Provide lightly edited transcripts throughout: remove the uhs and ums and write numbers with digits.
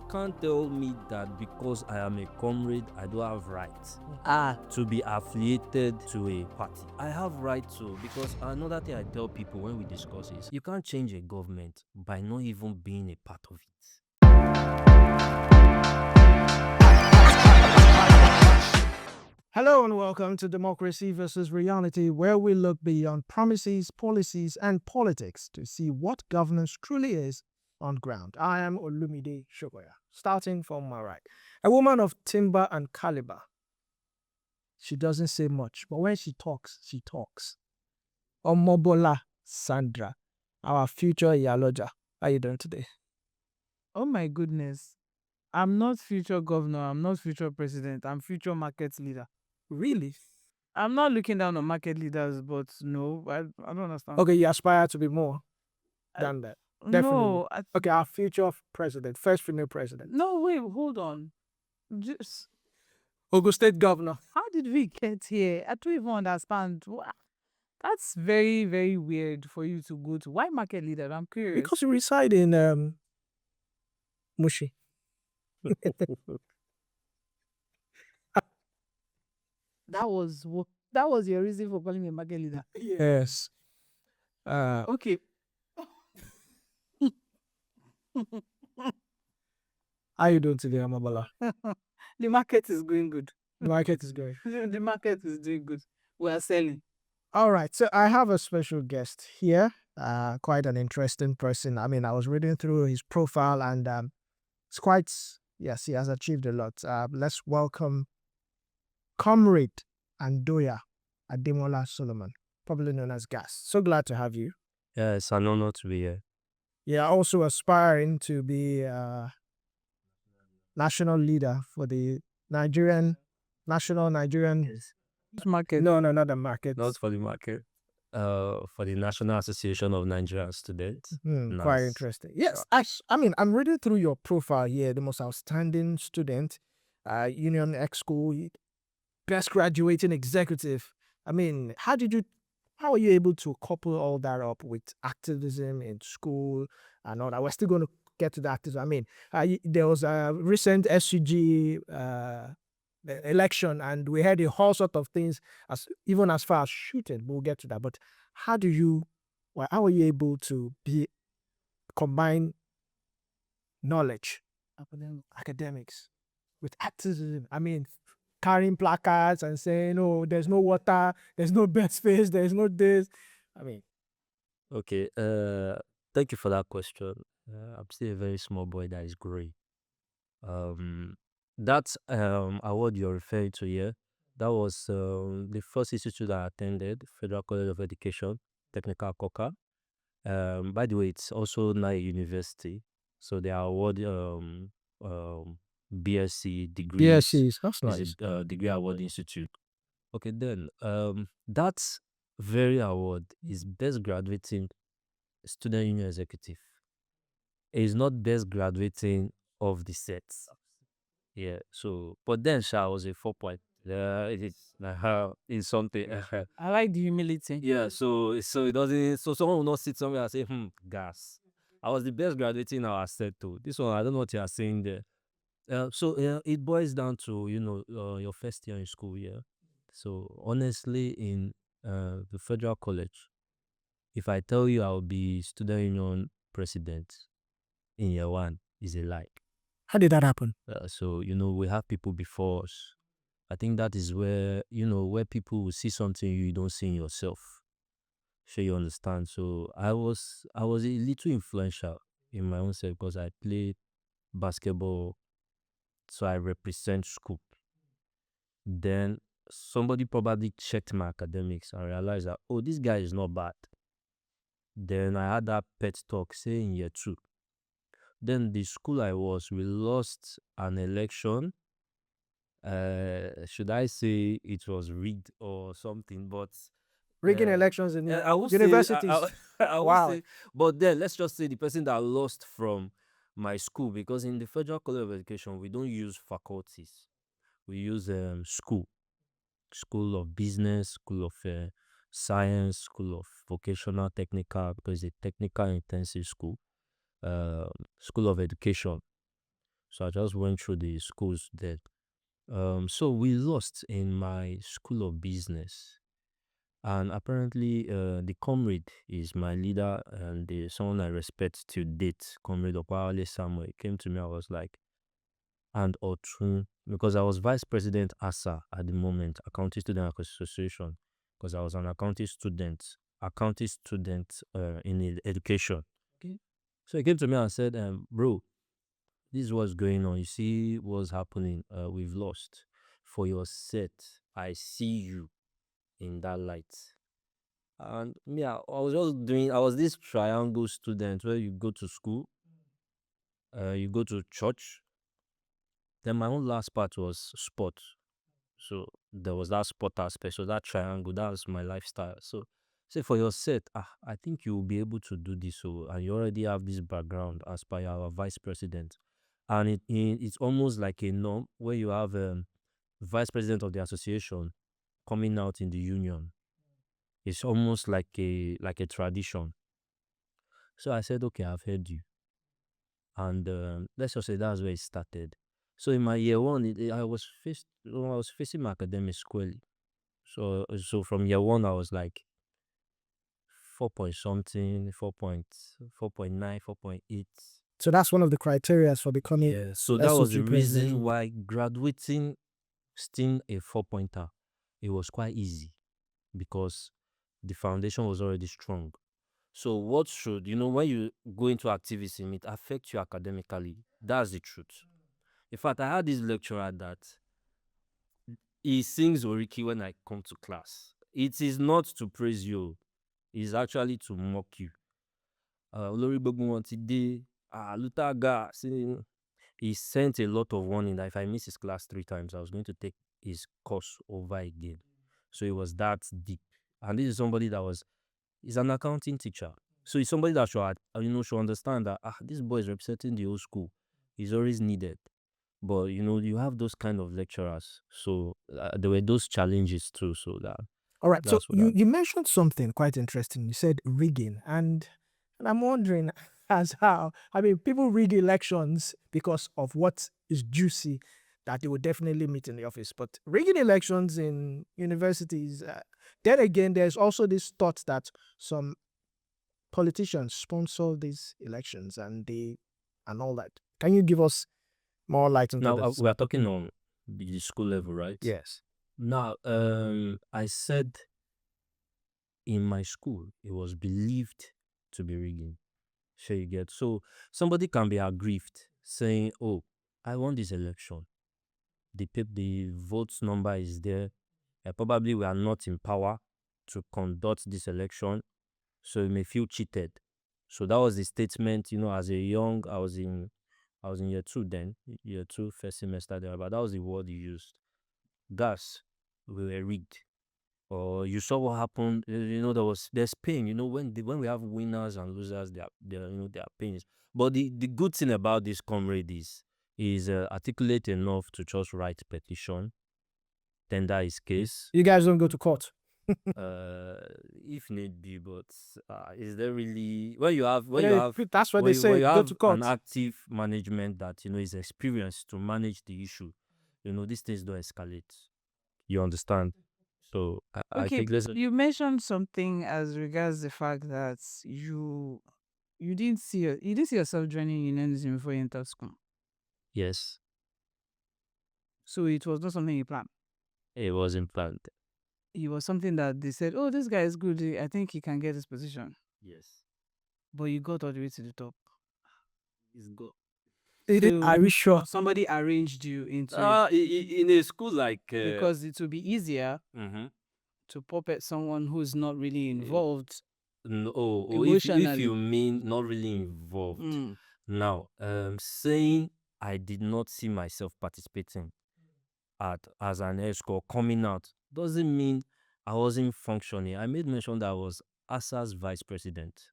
can't tell me that because I am a comrade, I don't have rights to be affiliated to a party. I have right to, because another thing I tell people when we discuss is you can't change a government by not even being a part of it. Hello and welcome to Democracy versus Reality, where we look beyond promises, policies, and politics to see what governance truly is on ground. I am Olumide Shokoya, starting from my right. A woman of timber and caliber. She doesn't say much, but when she talks, she talks. Omobola Sandra, our future Iyaloja. How are you doing today? Oh my goodness. I'm not future governor. I'm not future president. I'm future market leader. Really? I'm not looking down on market leaders, but no, I don't understand. Okay, you aspire to be more than that. Definitely. No, Okay, our future president, first female president. no, wait, hold on. Just Ogun State governor. how did we get here? I don't even understand. That's very, very weird for you to go to. Why market leader? I'm curious. Because you reside in Mushi. That was your reason for calling me a market leader. Yes. Okay. How you doing today, Amabala? The market is going good. The market is going. The market is doing good. We are selling. All right. So I have a special guest here. Quite an interesting person. I mean, I was reading through his profile and it's quite, yes, he has achieved a lot. Let's welcome Comrade Andoya Ademola Solomon, probably known as Gas. So glad to have you. Yeah, it's an honor to be here. Yeah, also aspiring to be national leader for the national Nigerian market. No, not the market. Not for the market. For the National Association of Nigerian Students. Quite interesting. Yes, I mean, I'm reading through your profile here. The most outstanding student, Union Exco, best graduating executive. I mean, how are you able to couple all that up with activism in school and all that? We're still going to get to that. I mean, there was a recent SCG election and we had all sort of things, even as far as shooting. We'll get to that. But how are you able to combine knowledge, academics, with activism? I mean, carrying placards and saying, "Oh, there's no water, there's no bed space, there's no this." I mean, Okay. Thank you for that question. I'm still a very small boy that is growing. That award you're referring to here, that was the first institute I attended, Federal College of Education, Technical Coca. By the way, it's also now a university, so they award BSc degrees. BSCs, that's nice. Is a degree award institute. Okay, then that very award is best graduating student union executive. It is not best graduating of the sets. Yeah, so but then I was a 4 point. It's something. I like the humility. Yeah, so it doesn't. So someone will not sit somewhere and say, gas. I was the best graduating in our set too. This one, I don't know what you are saying there. So it boils down to your first year in school. Yeah. So honestly, in the federal college, if I tell you I'll be student union president in year one, is a lie. How did that happen? So we have people before us. I think that is where where people will see something you don't see in yourself. Sure, you understand. So I was a little influential in my own self because I played basketball, so I represent school. Then somebody probably checked my academics and realized that, oh, this guy is not bad. Then I had that pet talk saying year two. Then the school I was, we lost an election. Should I say it was rigged or something? But Rigging elections in I would universities. I would Wow. say, but then let's just say the person that lost from my school, because in the Federal College of Education we don't use faculties, we use school of business, school of science, school of vocational technical, because it's a technical intensive school, school of education. So I just went through the schools there. So we lost in my school of business. And apparently, the comrade is my leader and someone I respect to date, Comrade Okwale Samuel. Came to me, I was like, and Otun, because I was vice president ASA at the moment, Accounting Student Association, because I was an accounting student in education. Okay. So he came to me and said, bro, this is what's going on. You see what's happening. We've lost. For your set, I see you in that light. And me, I was this triangle student where you go to school, you go to church. Then my own last part was sport. So there was that sport aspect, so that triangle, that was my lifestyle. So say for your set, I think you will be able to do this. So and you already have this background as per our vice president. And it's almost like a norm where you have vice president of the association coming out in the union. It's almost like a tradition. So I said, okay, I've heard you. And let's just say that's where it started. So in my year one, I was facing my academics squarely. So from year one, I was like 4 point something, 4.9, 4.8. So that's one of the criteria for becoming. Yeah. So that was the SOG president. reason why graduating still a 4-pointer, it was quite easy because the foundation was already strong. So what should, when you go into activism, it affects you academically. That's the truth. In fact, I had this lecturer that he sings Oriki when I come to class. It is not to praise you. It's actually to mock you. Olori Gbogbo wọn ti dé. Lutaga. He sent a lot of warning that if I miss his class 3 times, I was going to take his course over again. So it was that deep. And this is somebody he's an accounting teacher. So he's somebody that should understand that this boy is representing the old school. He's always needed. But you have those kind of lecturers. So there were those challenges too. So All right. So that's what you mentioned something quite interesting. You said rigging, and I'm wondering people rig elections because of what is juicy that they would definitely meet in the office. But rigging elections in universities, then again, there's also this thought that some politicians sponsor these elections and all that. Can you give us more light into now this? we are talking on the school level, right? Yes. Now, I said in my school, it was believed to be rigging. Sure, you get. So somebody can be aggrieved saying, "Oh, I won this election. The votes number is there. Probably we are not in power to conduct this election, so you may feel cheated." So that was the statement. As a young, I was in year 2 then, year 2 first semester there, but that was the word you used. Gas, we were rigged. Or you saw what happened. There's pain. When we have winners and losers, there are pains. But the good thing about this comrade is articulate enough to just write petition, tender his case. You guys don't go to court. If need be, but is there really when you have That's what when they you, say. when you Go have to court. an active management that is experienced to manage the issue, these things don't escalate. You understand? So I Okay, think there's you mentioned something as regards the fact that you didn't see yourself joining unionism before you entered school. yes, So it was not something you planned. it wasn't planned. It was something that they said, "Oh, this guy is good. I think he can get this position." Yes, But you got all the way to the top. it's good. Are you sure? Somebody arranged you into In a school like because it will be easier mhm. to puppet someone who's not really involved. No, if Emotionally. you mean not really involved. Mm. Now, saying I did not see myself participating as an ESCO coming out doesn't mean I wasn't functioning. I made mention that I was ASA's vice president.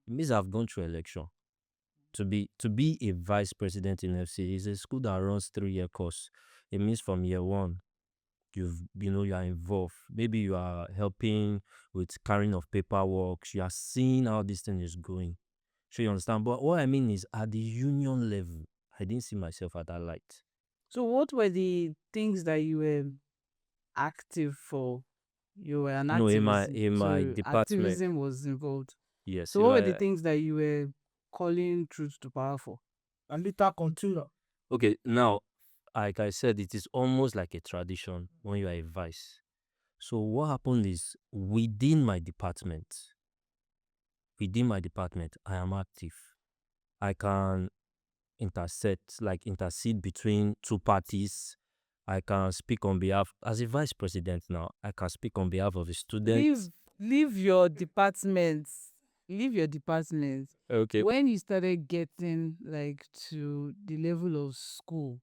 It means I've gone through election. To be a vice president in FC is a school that runs 3-year course. It means from year 1, you are involved. Maybe you are helping with carrying of paperwork. You are seeing how this thing is going. So you understand. But what I mean is at the union level, I didn't see myself at that light. So what were the things that you were active for? You were an No, activist. in my So department, activism was involved. yes. So what were the things that you were calling truth to power for? And later continue. Okay, now, like I said, it is almost like a tradition when you are a vice. So what happened is within my department, I am active. I can intercede between two parties. I can speak on behalf, as a vice president now, I can speak on behalf of a student. Leave your department. Leave your department. Okay. When you started getting like to the level of school,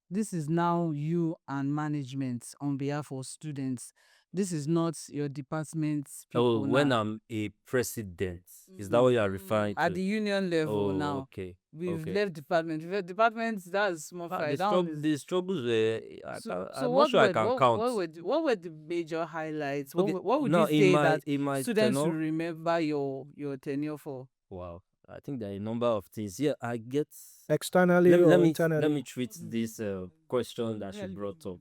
this is now you and management on behalf of students. This is not your department's Oh, people when now. I'm a president, is that what you are referring At to? the union level Oh, now. okay. We've Okay. left department. We've left department, that's more Ah, fine. That one is- the struggles were, So I'm not sure I can count. what were the major highlights? Okay, What would now you say that in my students will tenure, remember your tenure for? wow, I think there are a number of things. Yeah, I get. Externally Let or me internally. treat this question that she brought up.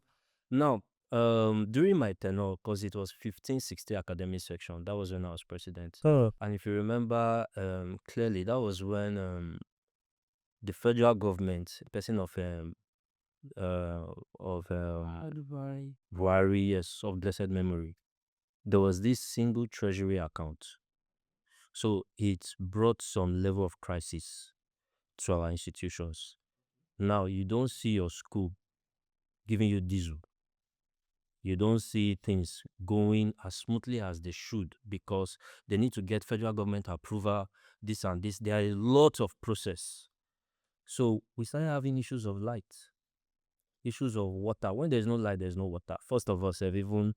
Now, during my tenure, because it was 15-16 academic section, that was when I was president. Oh. And if you remember clearly, that was when the federal government, person of Buhari, yes, of blessed memory, there was this single treasury account. So it brought some level of crisis to our institutions. Now, you don't see your school giving you diesel. You don't see things going as smoothly as they should because they need to get federal government approval, this and this. There are a lot of process. So we started having issues of light, issues of water. When there's no light, there's no water. First of all, even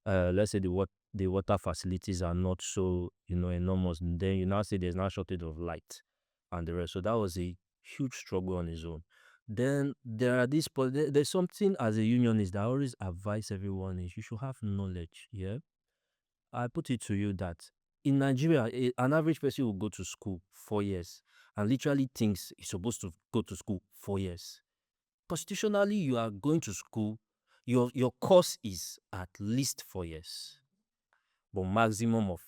let's say the water facilities are not so enormous. Then you now say there's now shortage of light and the rest. So that was a huge struggle on its own. Then there are there's something as a unionist that I always advise everyone is you should have knowledge. Yeah, I put it to you that in Nigeria, an average person will go to school 4 years and literally thinks he's supposed to go to school 4 years. Constitutionally, you are going to school, your course is at least 4 years, but maximum of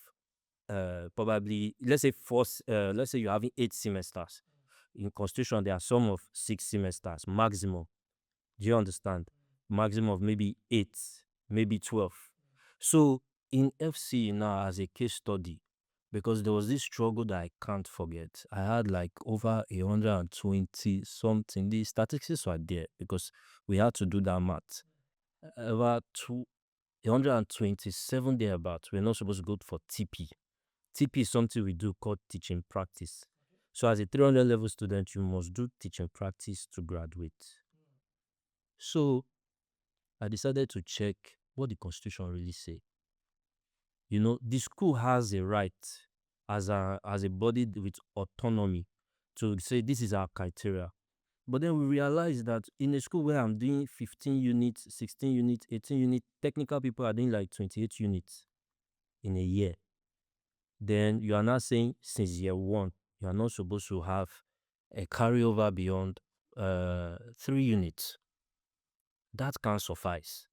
probably let's say you're having 8 semesters. In constitution, there are some of 6 semesters maximum. Do you understand? Maximum of maybe 8, maybe 12. So in FC now, as a case study, because there was this struggle that I can't forget. I had like over 120 something. The statistics were there because we had to do that math. Over 127 thereabouts. We're not supposed to go for TP. TP is something we do called teaching practice. So as a 300 level student, you must do teaching practice to graduate. So I decided to check what the constitution really say. The school has a right as a body with autonomy to say this is our criteria. But then we realized that in a school where I'm doing 15 units, 16 units, 18 units, technical people are doing like 28 units in a year. Then you are now saying since year one, you are not supposed to have a carryover beyond 3 units. That can't suffice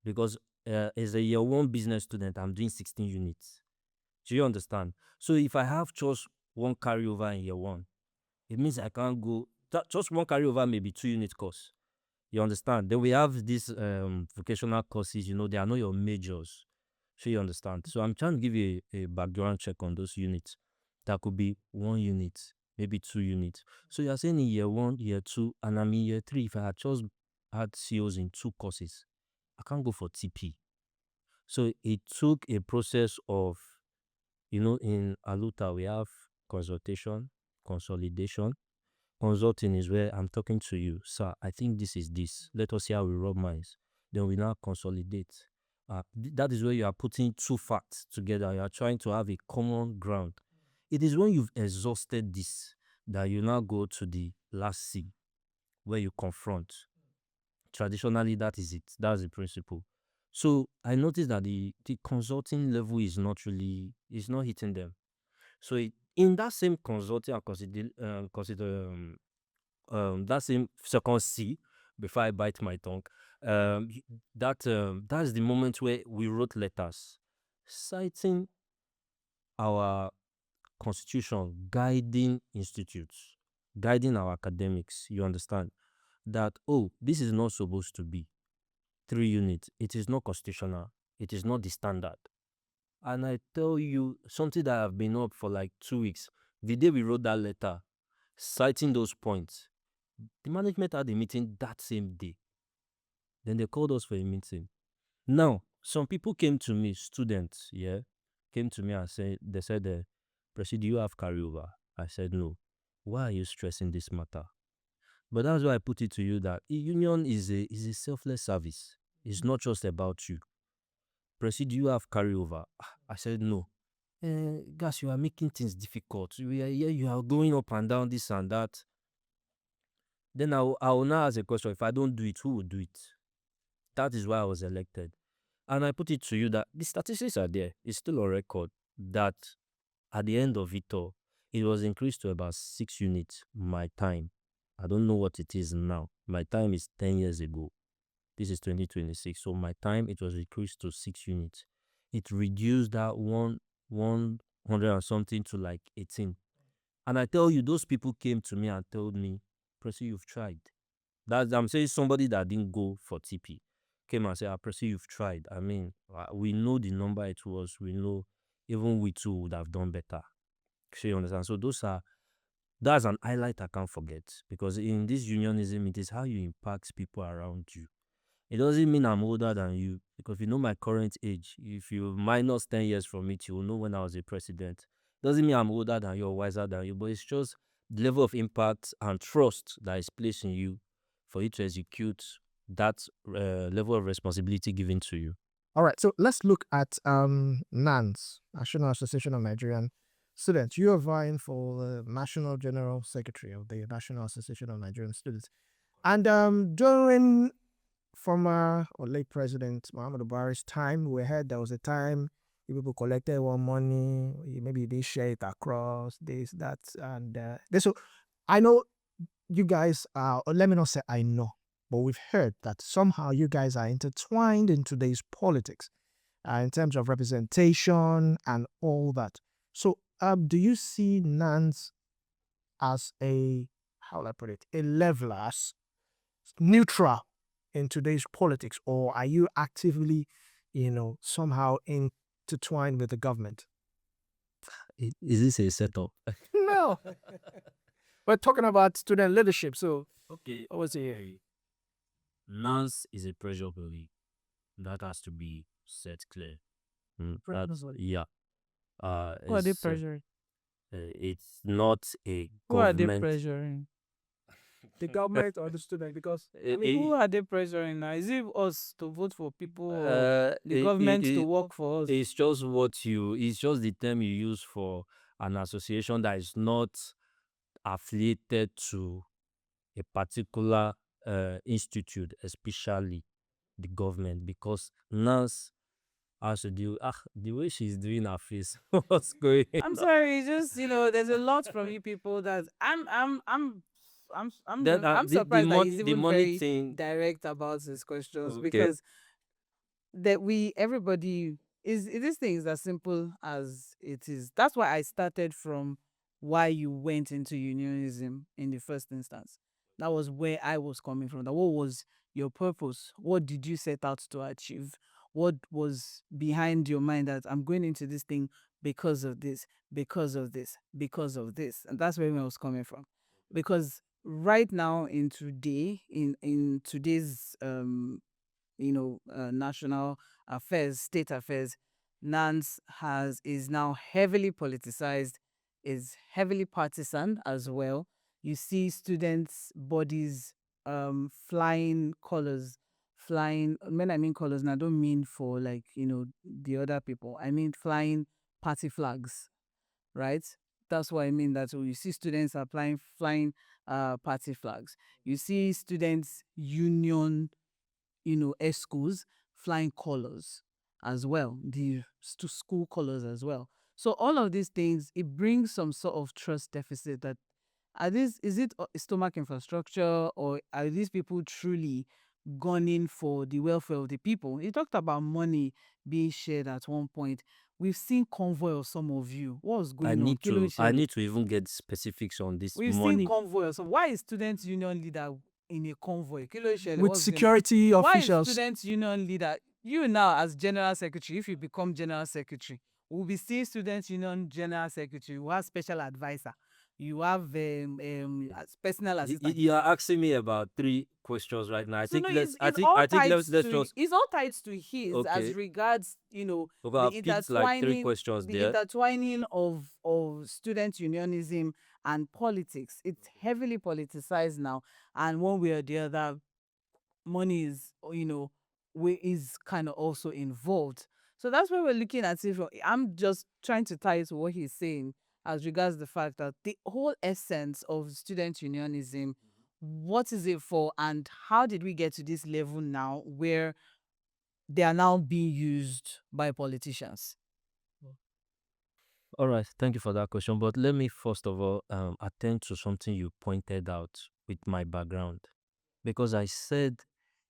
because as a year one business student, I'm doing 16 units. Do you understand? So if I have just one carryover in year one, it means I can't go. Just one carryover may be 2 unit course. You understand? Then we have these vocational courses, they are not your majors. So you understand? So I'm trying to give you a background check on those units. That could be 1 unit, maybe 2 units. So you're saying in year 1, year 2, and I'm in year 3, if I had just had COs in 2 courses, I can't go for TP. So it took a process of, in Aluta, we have consultation, consolidation. Consulting is where I'm talking to you, sir. I think this is this. Let us see how we rub minds. Then we now consolidate. That is where you are putting two facts together. You are trying to have a common ground. It is when you've exhausted this that you now go to the last C, where you confront. Traditionally, that is it. That's the principle. So I noticed that the consulting level is not hitting them. So in that same consulting and that same second C, before I bite my tongue, that's the moment where we wrote letters citing our constitution, guiding institutes, guiding our academics. You understand that, oh, this is not supposed to be 3 units. It is not constitutional. It is not the standard. And I tell you something that I've been up for like 2 weeks. The day we wrote that letter, citing those points, the management had a meeting that same day. Then they called us for a meeting. Now, some people came to me, students, yeah, came to me and they said, Presi, do you have carryover? I said, no. Why are you stressing this matter? But that's why I put it to you that union is a selfless service. It's not just about you. Presi, do you have carryover? I said, no. Guys, you are making things difficult. We are here, you are going up and down, this and that. Then I will now ask a question. If I don't do it, who will do it? That is why I was elected. And I put it to you that the statistics are there. It's still on record that at the end of it all, it was increased to about 6 units. My time, I don't know what it is now. My time is 10 years ago. This is 2026. So my time, it was increased to 6 units. It reduced that 100 and something to like 18. And I tell you, those people came to me and told me, Presi, you've tried. I'm saying somebody that didn't go for TP came and said, Presi, you've tried. I mean, we know the number it was. We know even we too would have done better. So you understand? So that's an highlight I can't forget, because in this unionism, it is how you impact people around you. It doesn't mean I'm older than you, because if you know my current age, if you minus 10 years from it, you will know when I was a president. Doesn't mean I'm older than you or wiser than you, but it's just the level of impact and trust that is placed in you for you to execute that level of responsibility given to you. All right, so let's look at Nans, National Association of Nigerian Students. You are vying for the National General Secretary of the National Association of Nigerian Students. And during former or late President Muhammadu Buhari's time, we heard there was a time people collected one money, maybe they share it across this, that, and this. So I know you guys are, or let me not say I know, but we've heard that somehow you guys are intertwined in today's politics in terms of representation and all that. So do you see Nans as how will I put it, a leveler, as neutral in today's politics, or are you actively, somehow intertwined with the government? Is this a setup? No. We're talking about student leadership, so Okay. what was it? Nance is a pressure relief. That has to be set clear. Yeah. Who are they It's, pressuring? it's not a Who are they government. pressuring? The government or the student? Because Who are they pressuring now? Is it us to vote for people or the government to work for us? It's just it's just the term you use for an association that is not affiliated to a particular institute, especially the government, because NANS has to do the way she's doing her face. What's going on? I'm sorry, just there's a lot from you people that I'm surprised that he's even very direct about his questions, because that everybody is this thing is as simple as it is. That's why I started from why you went into unionism in the first instance. That was where I was coming from. That what was your purpose? What did you set out to achieve? What was behind your mind that I'm going into this thing because of this, because of this, because of this? And that's where I was coming from. Because right now in today's national affairs, state affairs, Nans is now heavily politicized, is heavily partisan as well. You see students' bodies flying colors, flying. When I mean colors, and I don't mean for the other people. I mean flying party flags, right? That's what I mean. That you see students flying party flags. You see students union schools flying colors as well, the school colors as well. So all of these things, it brings some sort of trust deficit that Is it stomach infrastructure, or are these people truly gunning for the welfare of the people? He talked about money being shared at one point. We've seen convoy of some of you. What's going on? Kí ló ń I ṣẹlẹ̀? need to even get specifics on this We've seen money. convoy of some. Why is student union leader in a convoy? Kí ló ń ṣẹlẹ̀? With What's going on? security Why is officials. student union leader? You now as general secretary, if you become general secretary, we'll be seeing student union general secretary. You have special advisor. You have personal assistant. You are asking me about 3 questions right now. I So think no, let's. I it's think. all I think tied let's to just. it's all tied to his Okay. as regards Okay, the I've picked like 3 intertwining questions the there. intertwining of student unionism and politics. It's heavily politicized now, and one way or the other, money is is kind of also involved. So that's where we're looking at it from. I'm just trying to tie it to what he's saying as regards the fact that the whole essence of student unionism, what is it for, and how did we get to this level now where they are now being used by politicians? All right, thank you for that question. But let me first of all attend to something you pointed out with my background, because I said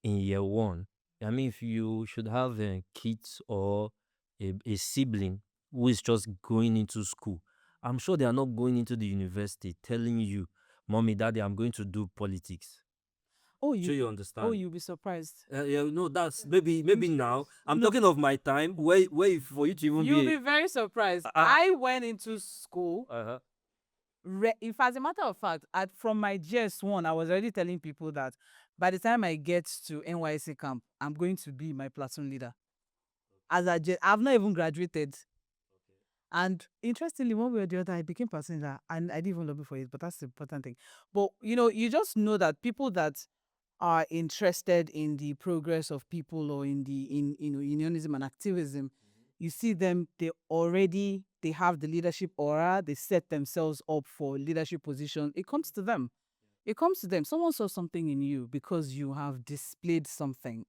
in year 1, I mean, if you should have kids or a sibling who is just going into school, I'm sure they are not going into the university telling you, "Mommy, Daddy, I'm going to do politics." Oh, Sure, you understand? oh, you'll be surprised. Yeah, no, that's maybe now. I'm talking of my time where for you to even You'll be. be very surprised. Ah. I went into school. Uh-huh. If as a matter of fact, from my GS1, I was already telling people that by the time I get to NYC camp, I'm going to be my platoon leader. I've not even graduated. And interestingly, one way or the other, I became platoon leader, and I didn't even lobby for it, but that's the important thing. But you just know that people that are interested in the progress of people, or in unionism and activism, you see them, they have the leadership aura, they set themselves up for leadership position. It comes to them. Someone saw something in you because you have displayed something,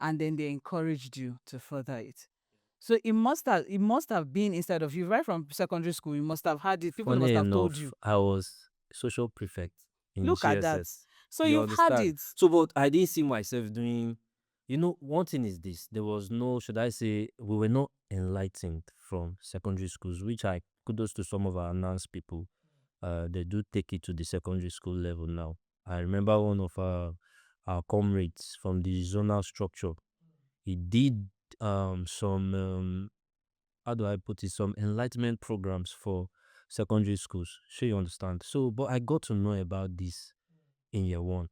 and then they encouraged you to further it. So it must have been inside of you right from secondary school. You must have had it. People Funny must have enough, told you. I was social prefect in Look at that. GSS. So You you've had understand? it. So, but I didn't see myself doing. One thing is this: there was no, should I say, we were not enlightened from secondary schools, which I kudos to some of our Nans people. They do take it to the secondary school level now. I remember one of our comrades from the zonal structure. He did some how do I put it, some enlightenment programs for secondary schools. Sure, you understand? So, but I got to know about this in year 1.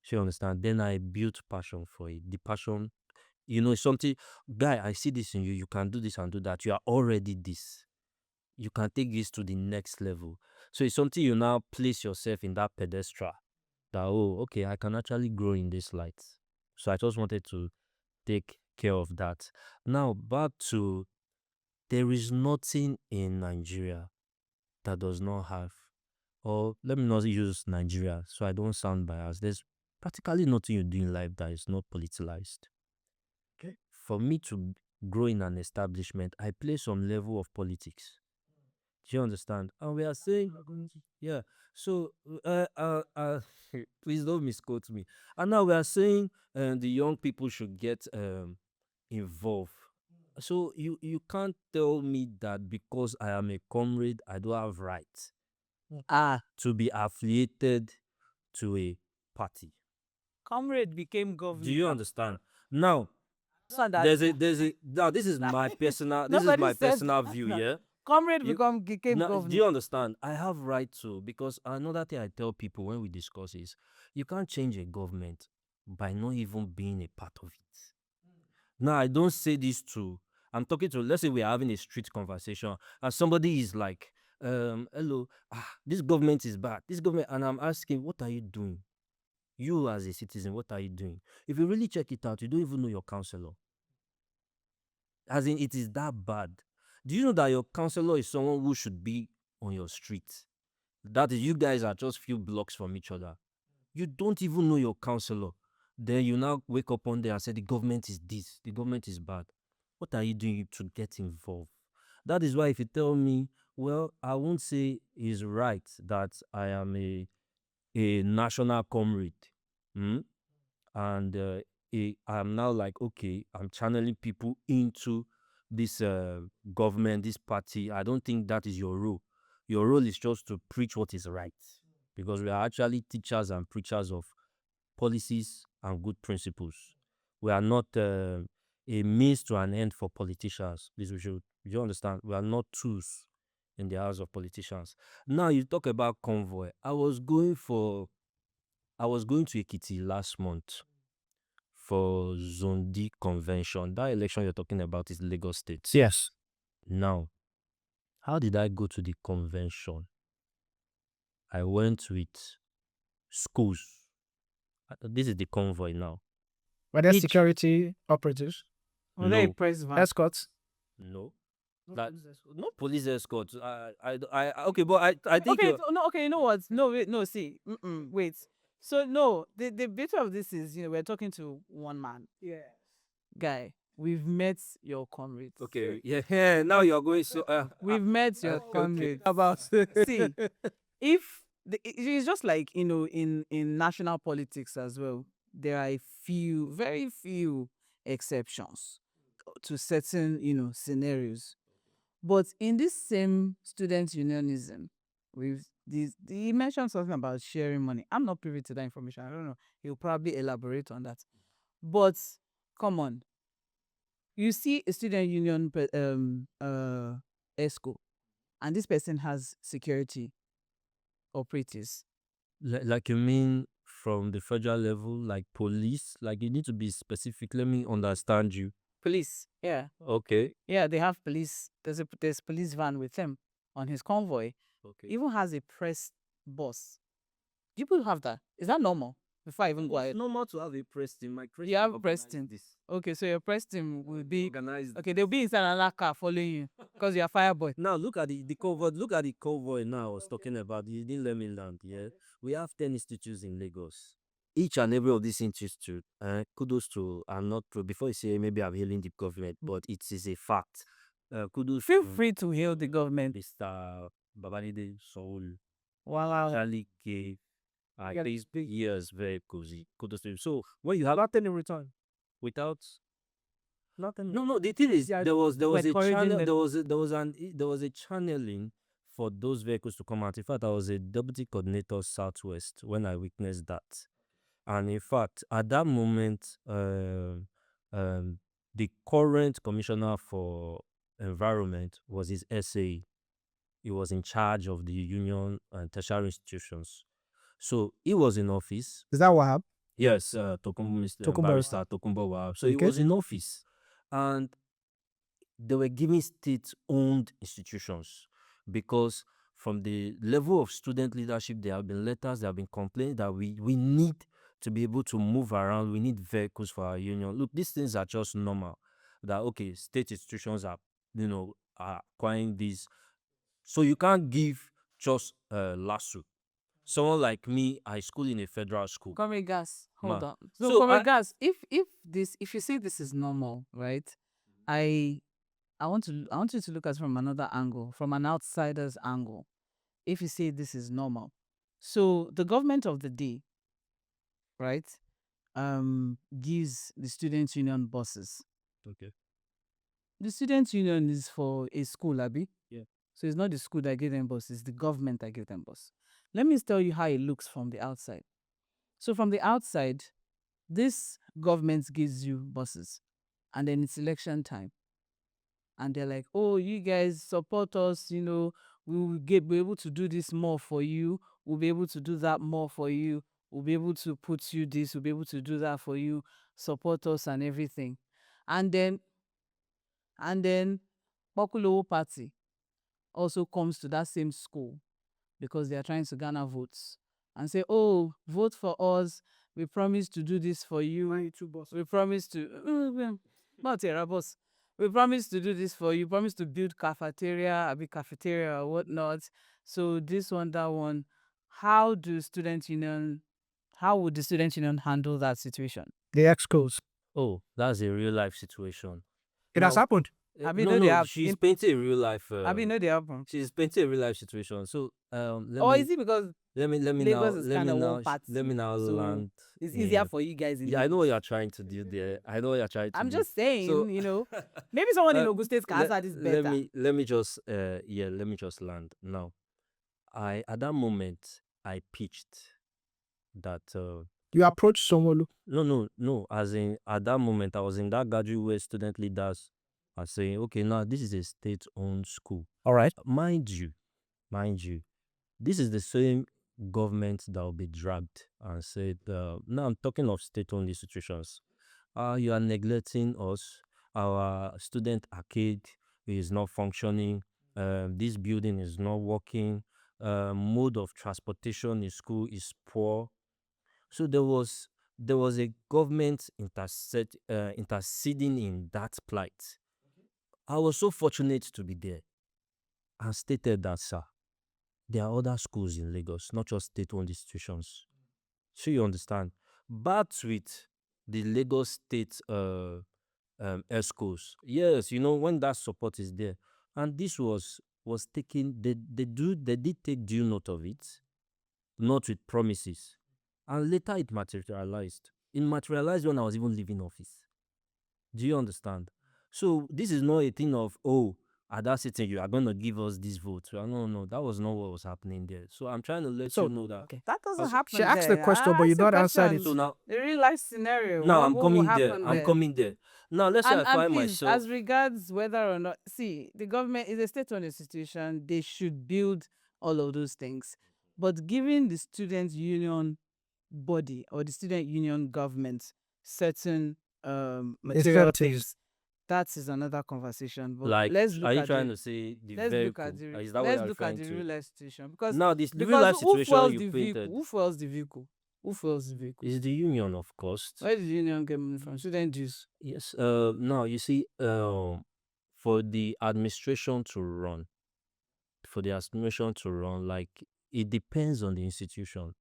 Sure, you understand? Then I built passion for it. The passion, it's something, guy, I see this in you. You can do this and do that. You are already this. You can take this to the next level. So it's something you now place yourself in that pedestal that, oh, okay, I can actually grow in this light. So I just wanted to take care of that. Now, back to, there is nothing in Nigeria that does not have, or let me not use Nigeria so I don't sound biased. There's practically nothing you do in life that is not politicized. Okay. For me to grow in an establishment, I play some level of politics. Do you understand? And we are saying, yeah. So, please don't misquote me. And now we are saying the young people should get involved. So you can't tell me that because I am a comrade, I don't have rights to be affiliated to a party. Comrade became governor. Do you understand? Now, So that now this is my personal Nobody said view, that. yeah. comrade You- became Now, governor. do you understand? I have right to, because another thing I tell people when we discuss is you can't change a government by not even being a part of it. Now, I don't say this to, I'm talking to, let's say we are having a street conversation and somebody is like, hello, this government is bad. This government, and I'm asking, what are you doing? You as a citizen, what are you doing? If you really check it out, you don't even know your counselor. As in, it is that bad. Do you know that your counselor is someone who should be on your street? That is, you guys are just few blocks from each other. You don't even know your counselor. Then you now wake up one day and say the government is this, the government is bad. What are you doing to get involved? That is why if you tell me Well, I won't say he's right that I am a national comrade. Hmm? And I'm now like, okay, I'm channeling people into this government, this party. I don't think that is your role. Your role is just to preach what is right, because we are actually teachers and preachers of policies and good principles. We are not a means to an end for politicians. Please, you understand? We are not tools in the hands of politicians. Now you talk about convoy. I was going to Ekiti last month for Zone D convention. That election you're talking about is Lagos State. Yes. Now, how did I go to the convention? I went with schools. This is the convoy now. Were there Each- security operatives? Were they a No. press van? Escorts? No. No police escort. Okay, but I think Okay, no, okay, you know what? No, wait, no, see, wait. So no, the bit of this is, we're talking to one man. Yeah. Guy, we've met your comrades. okay, yeah. Now you're going so. We've met your okay. comrades. About see, if it's just like in national politics as well, there are very few exceptions to certain scenarios. But in this same student unionism, he mentioned something about sharing money. I'm not privy to that information. I don't know. He'll probably elaborate on that. But come on, you see a student union ESCO, and this person has security operatives. Like you mean from the federal level, like police? Like you need to be specific. Let me understand you. Police, yeah. Okay. Yeah, they have police. There's police van with them on his convoy. Okay. Even has a press bus. Do you people have that? Is that normal? Before I even go It's ahead. normal to have a press team. My press You have team press organized team. this. Okay, so your press team will be Organized. okay. They'll be inside another car following you because you're a fireboy. Now look at the convoy. Look at the convoy. Now I was talking about. You didn't let me land. Yeah, we have 10 institutes in Lagos. Each and every of these institutes, kudos to. I'm not before you say maybe I'm hailing the government, but it is a fact. Kudos Feel to free to hail the government. Mr. Babalide Soul. Wow. Charlie gave Yeah, these years very cozy. Kudos to him. So when you have Nothing in return. without Nothing. no, the thing is Yeah, there was a encouraging channel them. there was a channeling for those vehicles to come out. In fact, I was a deputy coordinator Southwest when I witnessed that. And in fact, at that moment, the current commissioner for environment was his SA. He was in charge of the union and tertiary institutions. So he was in office. Is that what happened? Yes, Mr. Tokunbo. Barrister Tokunbo Wahab. So he Okay. was in office, and they were giving state-owned institutions, because from the level of student leadership, there have been letters, there have been complaints that we need to be able to move around. We need vehicles for our union. Look, these things are just normal. That okay, state institutions are are acquiring these, so you can't give just lasso. Someone like me, I school in a federal school. Comrade Gas, hold Ma. on. So, So Comrade Gas, if you say this is normal, right? I want you to look at it from another angle, from an outsider's angle. If you say this is normal, so the government of the day, right, gives the student union buses. Okay. The student union is for a school, Abi. Yeah. So it's not the school that gave them bus, it's the government that gave them bus. Let me tell you how it looks from the outside. So from the outside, this government gives you buses, and then it's election time. And they're like, oh, you guys support us, we will be able to do this more for you. We'll be able to do that more for you. We'll be able to put you this, we'll be able to do that for you. Support us and everything. And then Popular Party also comes to that same school because they are trying to garner votes and say, oh, vote for us. We promise to do this for you. We promise to not a boss. We promise to do this for you. Promise to build cafeteria or whatnot. So this one, that one. How would the student union handle that situation? The ex-schools. Oh, that's a real life situation. It has Now, happened. Abi No, no, they no, have. she's painting a real life. Abi no, they happen. She's painting a real life situation. So let Or me is it because let me let me Lagos now is let kind me of now one party, let me now so land it's easier in. for you guys in Yeah, I know what Lagos? you're trying to do there. I know what you're trying to I'm do. just saying, So maybe someone in uh, Ogun State can answer this let better. me just let me just land now. I At that moment I pitched that You approach Somolu. no, as in at that moment I was in that gathering where student leaders are saying, okay, now this is a state-owned school. All right. Mind you, this is the same government that will be dragged and said, now I'm talking of state-owned institutions. You are neglecting us. Our student arcade is not functioning. This building is not working. Mode of transportation in school is poor. So there was a government interceding in that plight. I was so fortunate to be there and stated that, sir, there are other schools in Lagos, not just state-owned institutions. So you understand? But with the Lagos State schools, yes, when that support is there, and this was taken, they did take due note of it, not with promises, and later it materialized. It materialized when I was even leaving office. Do you understand? So this is not a thing of, oh, at that sitting you are going to give us this vote. No, that was not what was happening there. So I'm trying to let you So, know that. okay. That doesn't As- happen She asked the there. question, but I you asked the not answered question. it. So now, The real life scenario. now I'm What will coming there. happen I'm there? coming there. Now let's say I And find please, myself. as regards whether or not, see, the government is a state-owned institution. They should build all of those things. But giving the student union body or the student union government certain material Incentives. things, that is another conversation. But Like, let's are look you at trying the to say the let's look at vehicle? the Is that what let's you're look at referring the to? real life situation because Now, this the real because life who situation fuels you the vehicle? painted Who fuels the vehicle? Who fuels the vehicle? is the union, of course. Where did the union get money from? Student dues. Yes. Now you see, for the administration to run, like, it depends on the institution.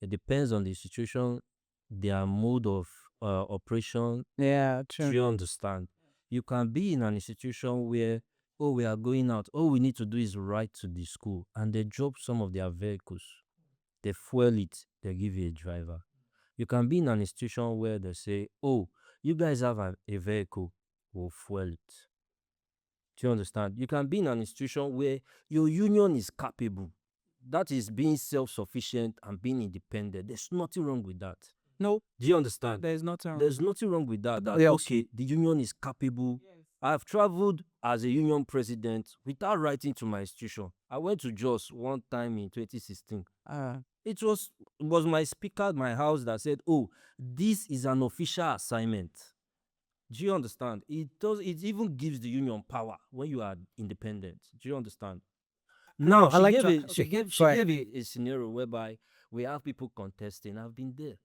It depends on the institution, their mode of operation. Yeah, Do true. you understand? You can be in an institution where, oh, we are going out. All we need to do is write to the school, and they drop some of their vehicles. They fuel it. They give you a driver. You can be in an institution where they say, oh, you guys have a vehicle, we'll fuel it. Do you understand? You can be in an institution where your union is capable. That is being self-sufficient and being independent. There's nothing wrong with that. No, Do you understand? there is nothing wrong. There's nothing wrong with that. That, else? okay, the union is capable. I've traveled as a union president without writing to my institution. I went to Jos one time in 2016. It was my speaker at my house that said, oh, this is an official assignment. Do you understand? It even gives the union power when you are independent. Do you understand? Now I she like gave to- a she okay, gave she go ahead. gave a scenario whereby we have people contesting. I've been there.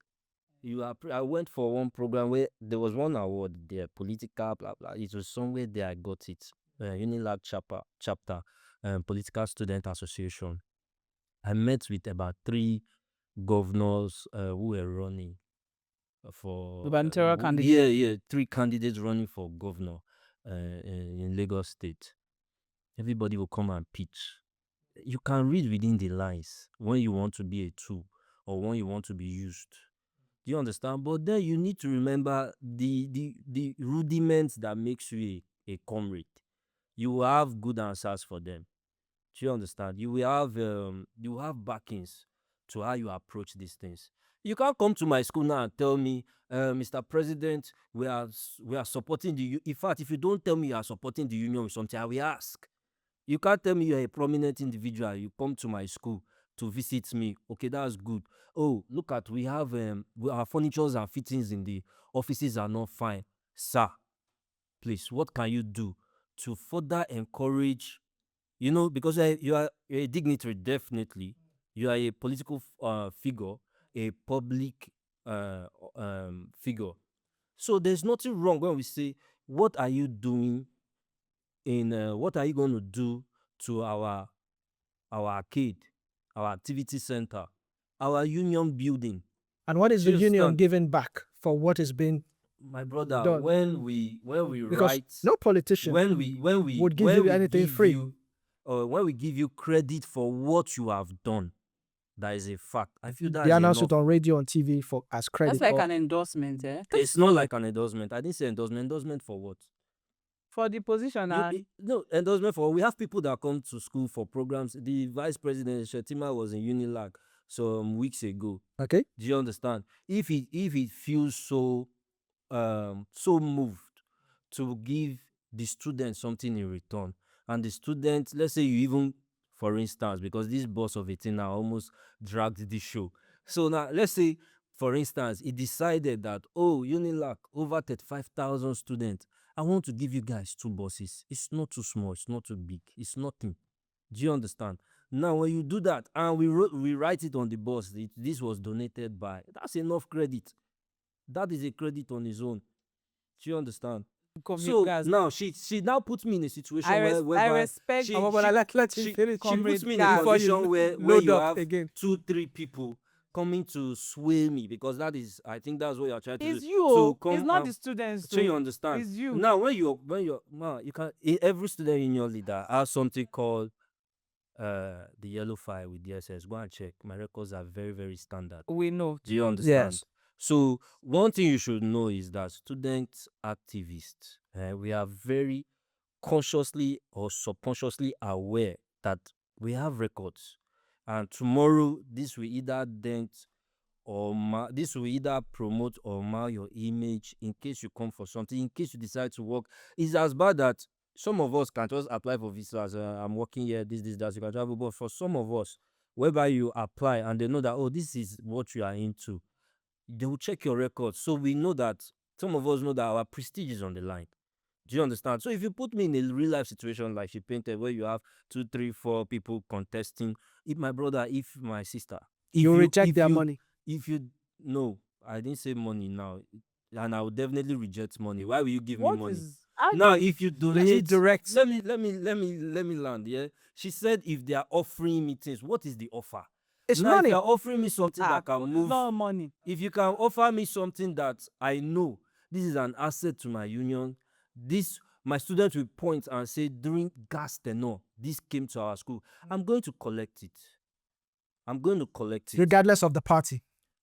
I went for one program where there was one award there, political blah blah. It was somewhere there I got it. Unilag chapter, Political Student Association. I met with about 3 governors who were running for Gubernatorial yeah, candidate. 3 candidates running for governor in Lagos State. Everybody will come and pitch. You can read within the lines when you want to be a tool or when you want to be used. Do you understand? But then you need to remember the rudiments that makes you a comrade. You will have good answers for them. Do you understand? You will have backings to how you approach these things. You can't come to my school now and tell me, Mr. President, we are supporting in fact, if you don't tell me you are supporting the union with something, I will ask. You can't tell me you're a prominent individual. You come to my school to visit me. Okay, that's good. Oh, look at we have our furnitures and fittings in the offices are not fine, sir. Please, what can you do to further encourage? Because you're a dignitary, definitely. You are a political figure, a public figure. So there's nothing wrong when we say, what are you doing what are you going to do to our arcade, our activity center, our union building? And what is Do the you union understand? giving back for what is being My brother, Done. when we Because write, no politician when we would give you anything free. when we give you credit for what you have done, that is a fact. I feel that They is announce enough. it on radio and TV for as That's credit. like or- an endorsement, eh? It's not like an endorsement. I didn't say endorsement. Endorsement for what? For the position, No, endorsement for. We have people that come to school for programs. The vice president Shetima was in Unilag some weeks ago. Okay. Do you understand? If it feels so so moved to give the student something in return, and the student, let's say you even, for instance, because this boss of 18 now almost dragged the show. So now let's say, for instance, he decided that, oh, Unilag, over 35,000 students, I want to give you guys 2 buses. It's not too small, it's not too big, it's nothing. Do you understand? Now, when you do that and we write it on the bus, this was donated by, that's enough credit. That is a credit on its own. Do you understand? So now she now puts me in a situation I whereby respect. she, let she, him finish. she puts me in a Gas. Before you position where load you up have again. 2-3 people coming to sway me, because that is, I think that's what you're trying to It's do. you. To come It's not and- the students. So you too. understand? It's you. Now when you you can, every student union leader has something called the yellow file with DSS. Go and check. My records are very, very standard. We know. Do you understand? Yes. So one thing you should know is that student activists, we are very consciously or subconsciously aware that we have records, and tomorrow this will either dent or this will either promote or mar your image in case you come for something, in case you decide to work. It's as bad that some of us can just apply for visas. I'm working here, this, that, you can travel. But for some of us, whereby you apply and they know that, oh, this is what you are into, they will check your records. So we know that, some of us know that our prestige is on the line. Do you understand? So if you put me in a real life situation like she painted, where you have 2, 3, 4 people contesting, if my brother, if my sister, if You reject if their you- money. If you no, I didn't say money now, and I would definitely reject money. Why will you give me What money? is? Now, if you donate, direct. let me land. Yeah, she said if they are offering me things, what is the offer? It's Now, if money. you are offering me something that can move, No money. if you can offer me something that I know this is an asset to my union, this, my students will point and say, during gas tenure, this came to our school, I'm going to collect it. I'm going to collect it. Regardless of the party.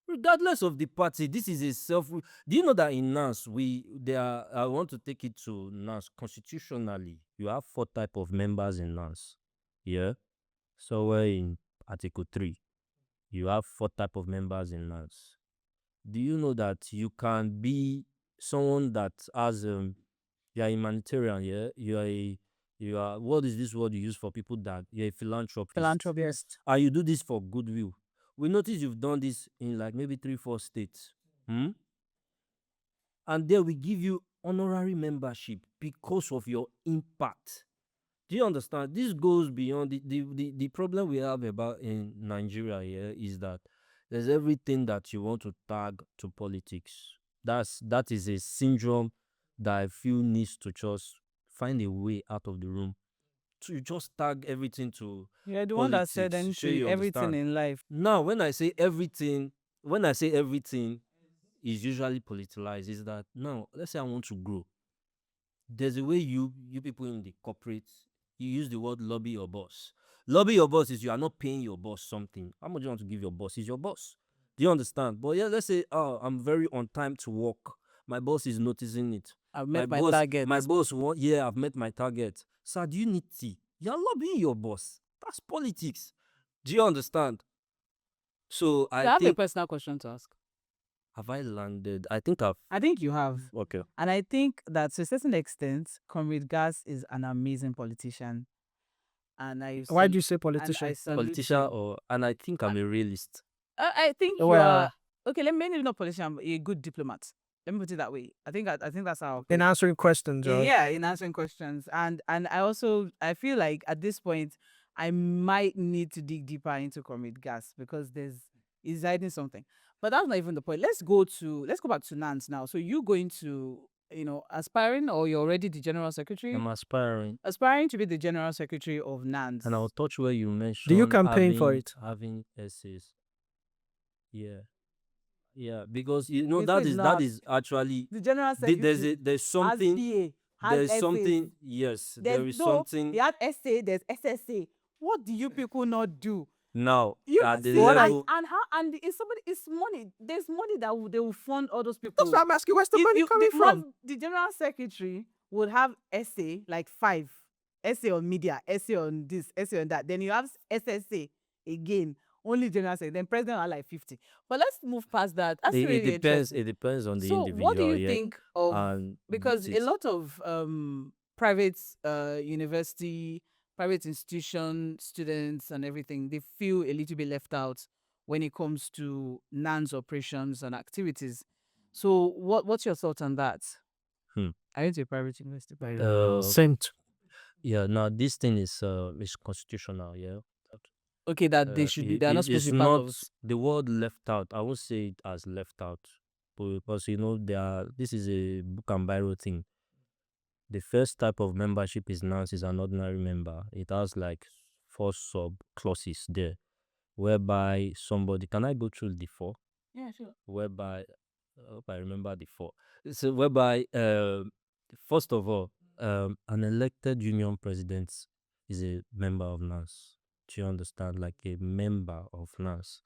Regardless of the party, this is a self. Do you know that in Nans, I want to take it to Nans. Constitutionally, you have 4 type of members in Nans. Yeah. So we're in Article 3. You have 4 type of members in Nans. Do you know that you can be someone that has you are a humanitarian, yeah? You are, what is this word you use for people that you're a philanthropist? Philanthropist. And you do this for goodwill. We notice you've done this in like maybe 3, 4 states. And there we give you honorary membership because of your impact. Do you understand? This goes beyond the problem we have about in Nigeria here is that there's everything that you want to tag to politics. That is a syndrome that I feel needs to just find a way out of the room. So you just tag everything to You're the one that said politics. Sure, you everything understand. in life. Now, when I say everything is usually politicized, is that now, let's say I want to grow. There's a way you people in the corporate, you use the word lobby your boss. Lobby your boss is you are not paying your boss something. How much you want to give your boss? Is your boss. Do you understand? But yeah, let's say, oh, I'm very on time to work. My boss is noticing it. I've met my boss, target. My boss, yeah, I've met my target. Sir, do you need tea? You're lobbying your boss. That's politics. Do you understand? So I I have a think, personal question to ask. have I landed? I think I've. I think you have. Okay. And I think that to a certain extent, Comrade Gas is an amazing politician. And Why do you say and politician? I salute Politician, him. and I think I'm a realist. I think you Well- are okay. Maybe not politician, but a good diplomat. Let me put it that way. I think that's how. In answering questions, right? Yeah, in answering questions, and I feel like at this point I might need to dig deeper into Comrade Gas because is hiding something. But that's not even the point. Let's go back to Nans now. So you going to aspiring, or you're already the general secretary? I'm aspiring. Aspiring to be the general secretary of Nans. And I'll touch where you mentioned. Do you campaign for it? Having essays. Yeah. Yeah, because you know Okay, so it's that not is actually the general secretary there's has something PA, has there's essays. something yes There's there is no, he something had essay, there's SSA. What do you people not do? now You at the see, What are and level. how, and it's somebody, it's money. There's money that they will fund all those That's people. what I'm asking. Where's the money The coming from? the general secretary would have essay like 5 essay on media, essay on this, essay on that. Then you have SSA again, only general secretary. Then president are like 50. But let's move past that. That's really interesting. It depends on the So, what do individual, you yeah. think of, And because a it's lot of private university, private institution students and everything, they feel a little bit left out when it comes to Nans operations and activities. So, what's your thoughts on that? hmm. I went to a private university, by the way. Same. Yeah, now this thing is constitutional, yeah. Okay, that they should be, It, they are not it supposed is to be part not of. the word left out. I won't say it as left out, because you know this is a book and biro thing. The first type of membership is Nance is an ordinary member. It has like 4 sub clauses there, whereby somebody, can I go through the 4? Yeah, sure. Whereby I hope I remember the 4. So whereby first of all, an elected union president is a member of NAS. Do you understand? Like a member of NAS.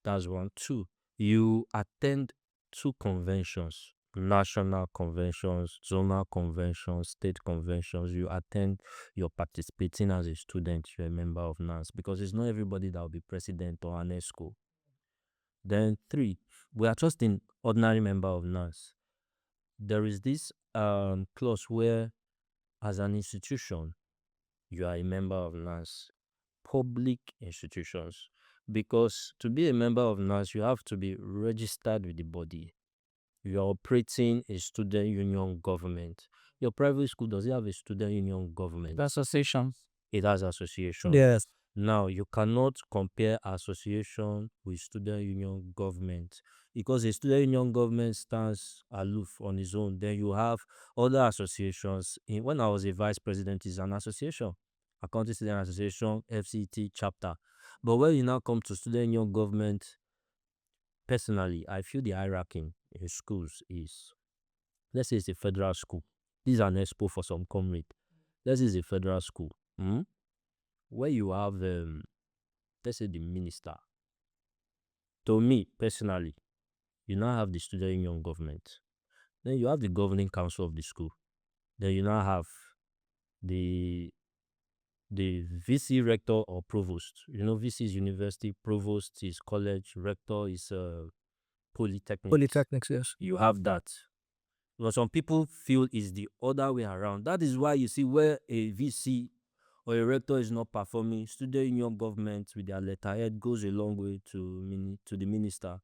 That's one. Two, you attend 2 conventions, national conventions, zonal conventions, state conventions. You attend, you're participating as a student, you're a member of NAS, because it's not everybody that will be president or an ESCO. Then 3, we are just an ordinary member of NAS. There is this clause where, as an institution, you are a member of NAS, public institutions, because to be a member of NAS, you have to be registered with the body. You are operating a student union government. Your private school, does it have a student union government? The associations. It has association. Yes. Now, you cannot compare association with student union government, because a student union government stands aloof on its own. Then you have other associations. When I was a vice president, is an association, Accounting Student Association, FCT chapter. But when you now come to student union government, personally, I feel the hierarchy in schools is, let's say it's a federal school. This is an expo for some comrade. Let's say it's a federal school. Where you have let's say the minister. To me personally, you now have the student union government. Then you have the governing council of the school. Then you now have the VC rector or provost. You know, VC is university, provost is college, rector is polytechnic. Polytechnics, yes. You have that. But some people feel it's the other way around. That is why you see where a VC or a rector is not performing, student union government with their letterhead goes a long way to the minister.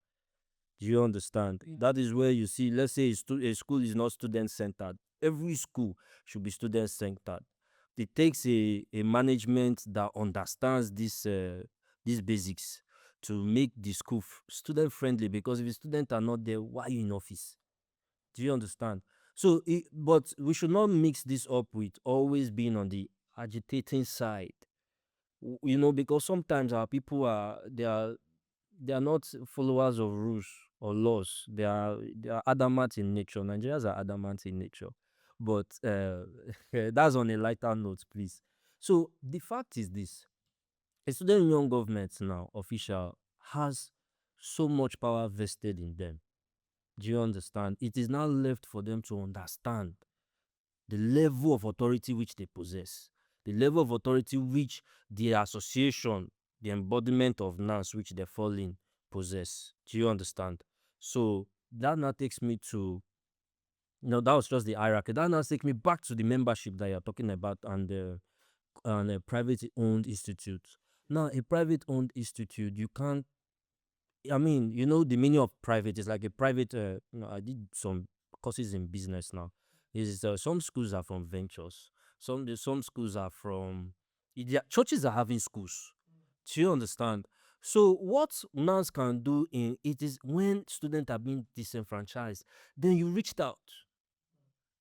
Do you understand? Yeah. That is where you see, let's say a school is not student centered. Every school should be student centered. It takes a management that understands these basics to make the school student friendly, because if the students are not there, why are you in office? Do you understand? So, but we should not mix this up with always being on the agitating side. You know, because sometimes our people they are not followers of rules or laws. They are adamant in nature. Nigerians are adamant in nature. But that's on a lighter note, please. So the fact is this: a student union government now official has so much power vested in them. Do you understand? It is now left for them to understand the level of authority which they possess, the level of authority which the association, the embodiment of NAS which they fall in, possess. Do you understand? So that now takes me to, that was just the hierarchy. That now takes me back to the membership that you're talking about, and a private owned institute. Now, a private owned institute, you can't, I mean, you know, the meaning of private is like a private. I did some courses in business now. Is some schools are from ventures. Some schools are from, churches are having schools. Do you understand? So what NANS can do in it is, when students are being disenfranchised, then you reached out.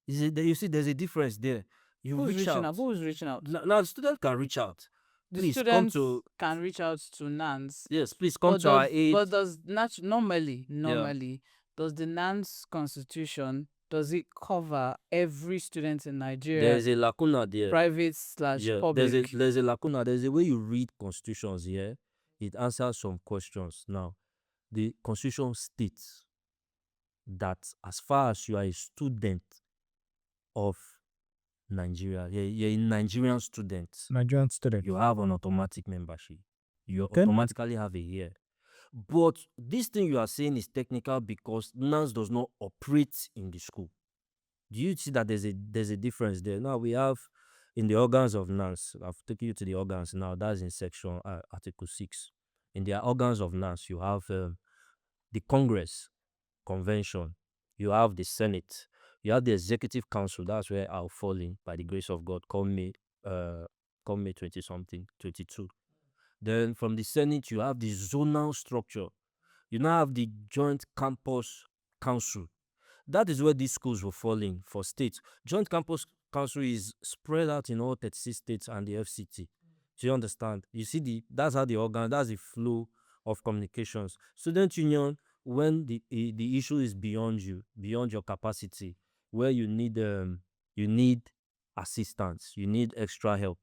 You see, there's a difference there. You Who's reach reaching out. out? Who's reaching out? Now the student can reach out the Please come students to can reach out to Nans. yes, please come to our aid. But does normally Yeah. does the Nans constitution, does it cover every student in Nigeria, There is a lacuna there. private slash Yeah, public? there's a lacuna. There's a way you read constitutions here. It answers some questions. Now, the constitution states that as far as you are a student of Nigeria, you're a Nigerian student, Nigerian student. you have an automatic membership. You Okay. automatically have a year. But this thing you are saying is technical because NANS does not operate in the school. Do you see that there's a difference there? Now we have in the organs of NANS, I've taken you to the organs now, that's in section Article 6. In the organs of NANS, you have the Congress, Convention, you have the Senate, you have the Executive Council, that's where I'll fall in by the grace of God, come May 20 something, 22. Then from the Senate, you have the zonal structure. You now have the Joint Campus Council. That is where these schools will fall in for states. Joint Campus Council is spread out in all 36 states and the FCT. Do you understand? You see, that's how the organ, that's the flow of communications. Student union, when the issue is beyond you, beyond your capacity, where you need assistance, you need extra help,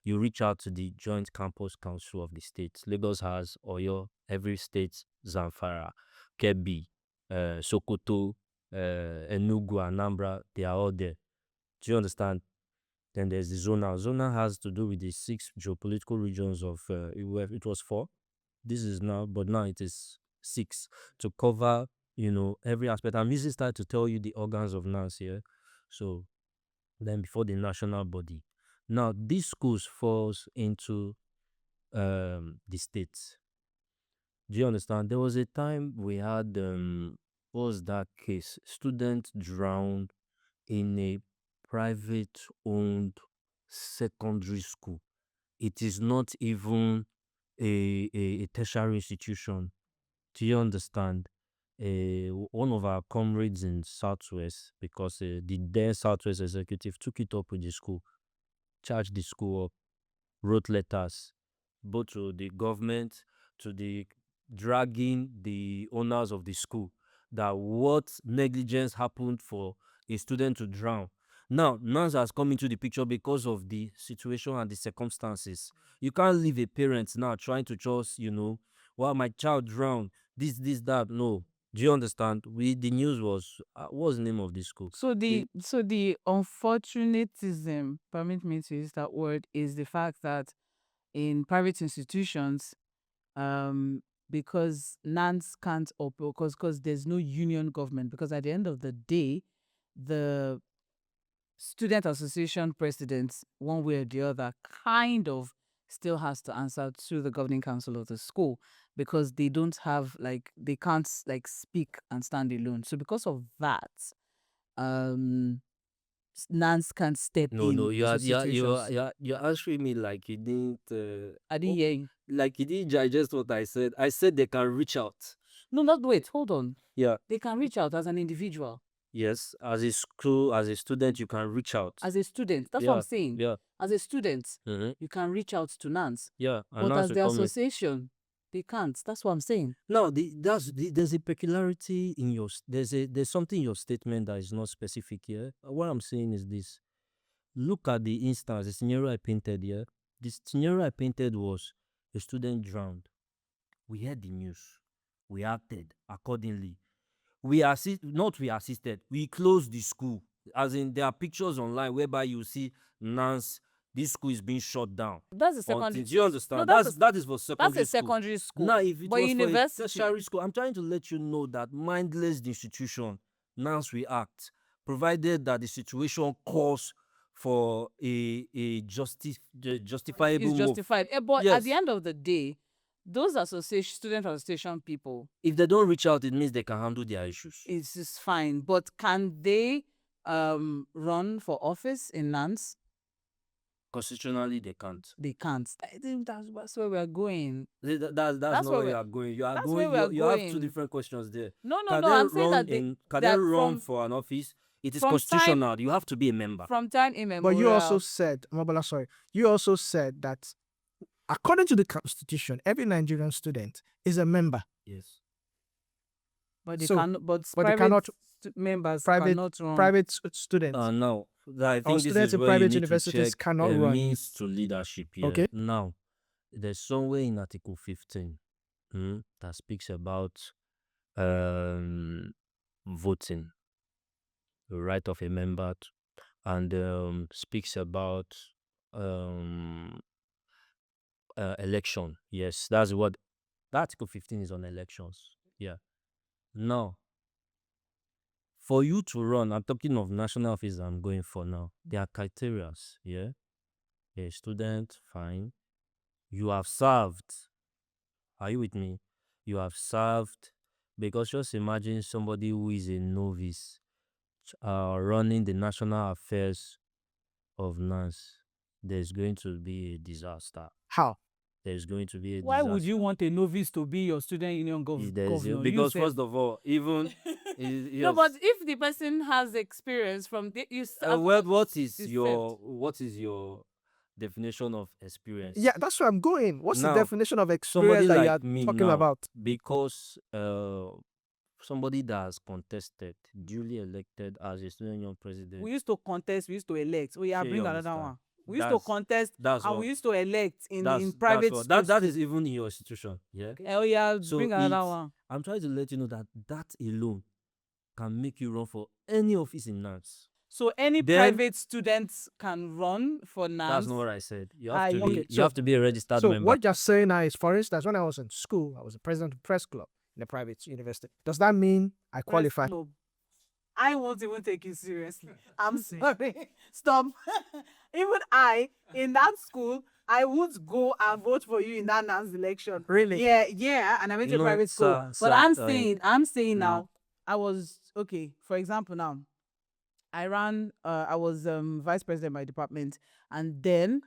you reach out to the Joint Campus Council of the states. Lagos has Oyo, every state, Zamfara, Kebbi, Sokoto, Enugu, Anambra, they are all there. Do you understand? Then there's the zonal. Zonal has to do with the 6 geopolitical regions of, it was 4. This is now, but now it is 6 to cover, every aspect. I'm using that to tell you the organs of NANS here. So then before the national body. Now, these schools falls into the states. Do you understand? There was a time we had, what was that case? Student drowned in a private-owned secondary school. It is not even a tertiary institution. Do you understand? One of our comrades in Southwest, because the then Southwest executive took it up with the school, charged the school up, wrote letters, both to the government, to the dragging the owners of the school, that what negligence happened for a student to drown. Now, NANS has come into the picture because of the situation and the circumstances. You can't leave a parent now trying to just, well, my child drowned, this, that. No. Do you understand? The news was, what's the name of this school? So the unfortunatism, permit me to use that word, is the fact that in private institutions, because Nans can't operate, because there's no union government, because at the end of the day, the student association president, one way or the other, kind of still has to answer to the governing council of the school, because they don't have, they can't speak and stand alone. So because of that, Nans can't step No, in. no, into situations. you're answering me like you didn't. I didn't hear you. Like you didn't digest what I said. I said they can reach out. No, not wait. Hold on. Yeah. They can reach out as an individual, Yes, as a school, as a student, you can reach out. as a student. That's what I'm Yeah, saying. yeah. As a student, Mhm. you can reach out to Nans, Yeah, and but now as to the come in. association, they can't. That's what I'm saying. Now, there's a peculiarity in there's something in your statement that is not specific here. What I'm saying is this: look at the instance, the scenario I painted here. The scenario I painted was a student drowned. We heard the news. We acted accordingly. We assisted. We closed the school. As in, there are pictures online whereby you see Nance, this school is being shut down. That's a secondary. Do you understand? No, that is for secondary that's a school. secondary school. Now, if it But was university, for a tertiary school, I'm trying to let you know that mindless the institution, Nance we act, provided that the situation calls for a justifiable is move. justified. But Yes. at the end of the day, those student association people, If they don't reach out, it means they can handle their issues. it's fine. But can they run for office in Nans? Constitutionally, they can't. They can't. I think that's where we are going. That's not where where we- you are going. You are that's going. where we are You have two going. different questions there. No, Can no. they I'm saying run that can that they run from- for an office? It is from constitutional. You have to be a member. from time But immemorial. you also said, Mabala, sorry, you also said that According to the Constitution, every Nigerian student is a member. Yes. But they So, cannot. But but they private cannot- members Private cannot run. students Now, I or think this students is in where you private need to universities check cannot run. means to leadership here. Okay. Now, there's somewhere in Article 15 that speaks about voting, the right of a member, and speaks about election. Yes, that's what Article 15 is on elections. Yeah. Now, for you to run, I'm talking of national office I'm going for now. There are criteria. Yeah. You're a student, fine. You have served. Are you with me? You have served. Because just imagine somebody who is a novice running the national affairs of Nans. There's going to be a disaster. How? There's going to be a Why disaster. would you want a novice to be your student union governor? Because You first of all, even No, but if the person has experience from the, you well, what is you your definition of experience? Yeah, that's where I'm going. What's the Now, definition of somebody experience that you like are me talking now, about? because somebody that has contested, duly elected as a student union president. We used to contest, we used to elect. Oh yeah, Sure, bring you another understand. one. We used to contest That's and what- we used to elect in that's private what- space. that is even in your institution. Yeah. Oh yeah, So bring another it's- one. I'm trying to let you know that alone can make you run for any office in Nans. So any Then- private students can run for Nans. That's not what I said. You have to be. okay, You so- have to be a registered So member. what you're saying now is, for instance, when I was in school, I was the president of the press club in a private university. Does that mean I qualify? No. I won't even take you seriously. I'm sorry. Stop. Even I, in that school, I would go and vote for you in that Nans election. Really? Yeah, and I went to a No, private school. sir, But sir, I'm saying no. now, I was okay. For example, now, I ran. I was vice president of my department, and then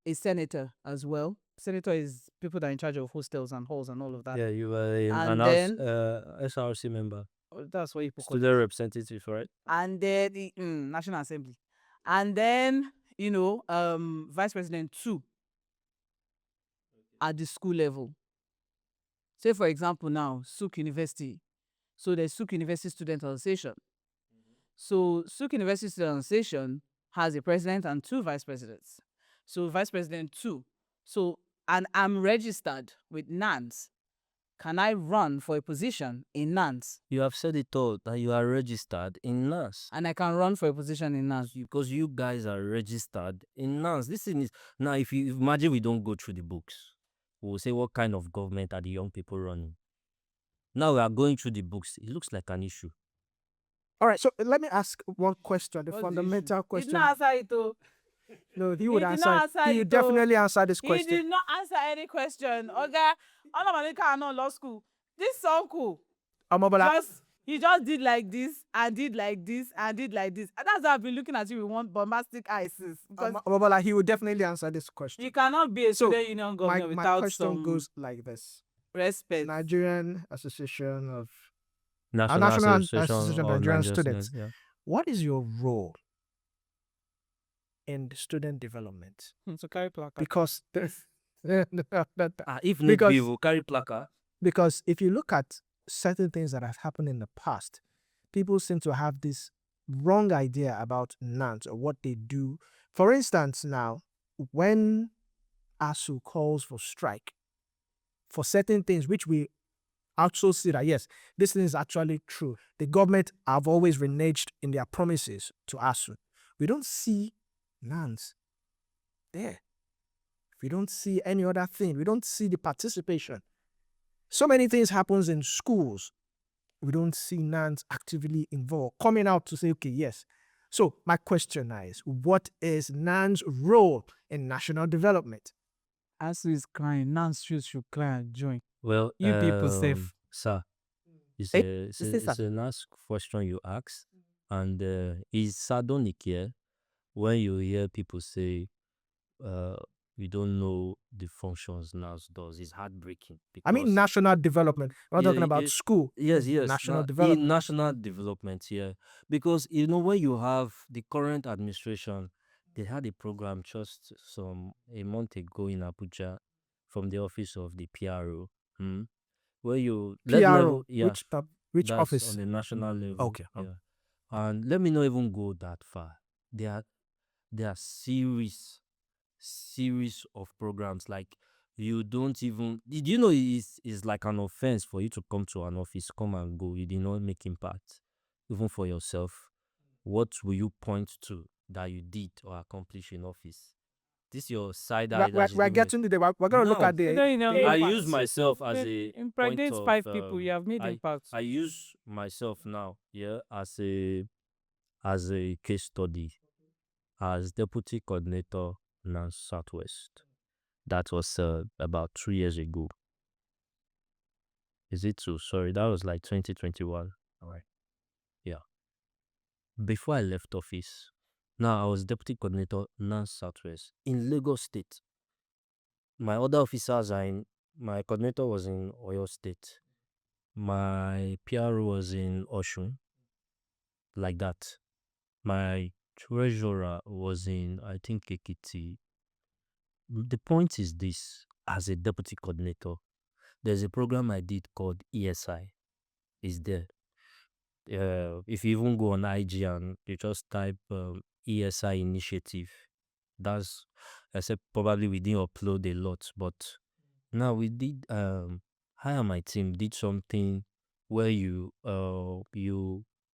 a senator as well. Senator is people that are in charge of hostels and halls and all of that. Yeah, you were And an then- SRC member, Oh, that's what you call it. student representative, right? And then the National Assembly, and then Vice President 2 at the school level. Say for example now, Suk University. So there's Suk University Student Association. So Suk University Student Association has a president and 2 vice presidents. So Vice President 2. So and I'm registered with Nans. Can I run for a position in Nans? You have said it all that you are registered in Nans. And I can run for a position in Nans. Because you guys are registered in Nans. This thing is now. If you imagine we don't go through the books, we will say what kind of government are the young people running. Now we are going through the books. It looks like an issue. All right, so let me ask one question, the What's the fundamental issue? He question. did not answer it though. No, he would did answer. not answer He it, would though. definitely answer this He question. did not answer any question. Okay, all of my are not law school. This uncle Omobola, he just did like this and did like this and did like this. And that's why I've been looking at you with one bombastic eyes because Omobola, he would definitely answer this question. you cannot be a So, student union governor My without question some goes like this: respect. Nigerian Association of National Association of Nigerian Students. Yeah. What is your role in the student development? So carry placard. Because there's If need Because- be, we'll carry placard. because if you look at certain things that have happened in the past, people seem to have this wrong idea about Nans or what they do. For instance, now, when ASU calls for strike for certain things, which we also see that, yes, this thing is actually true. The government have always reneged in their promises to ASU. We don't see Nans there. We don't see any other thing. We don't see the participation. So many things happens in schools. We don't see Nans actively involved, coming out to say, okay, yes. So my question now is, what is Nans' role in national development? ASU is crying. Nans should cry and join. Well, You people safe. sir. It's Hey, a, it's, you a, say, it's sir. a nice question you ask, and it's sardonic here when you hear people say, "We don't know the functions NAS does." It's heartbreaking. I mean because- national development. We're not Yeah, talking about it- school. Yes, yes. National in development. national development here. Because when you have the current administration, They had a program just a month ago in Abuja from the office of the PRO, where you let me PRO, yeah, which that's on office? the national level. Okay. Yeah. And let me not even go that far. There are series of programs. Like, you don't even did you know it's like an offense for you to come to an office, come and go. You did not make impact, even for yourself. What will you point to that you did or accomplish in office? This your side eye that she's We're giving me. getting to the. We're gonna look Now, at the. Whether you have I impact. use myself as Then a point impregnate of 5 people, you have made impact. I use myself now, yeah, as a case study, as deputy coordinator Nans Southwest. That was about 3 years ago. Is it two? Sorry, that was like 2021. All right. Yeah. Before I left office, now I was deputy coordinator Nans Southwest in Lagos State. My other officers are in. My coordinator was in Oyo State. My PR was in Oshun, like that. My treasurer was in, I think, Ekiti. The point is this: as a deputy coordinator, there's a program I did called ESI. Is there? If you even go on IG and you just type ESI initiative, that's, except probably we didn't upload a lot, but now we did. I and my team did something where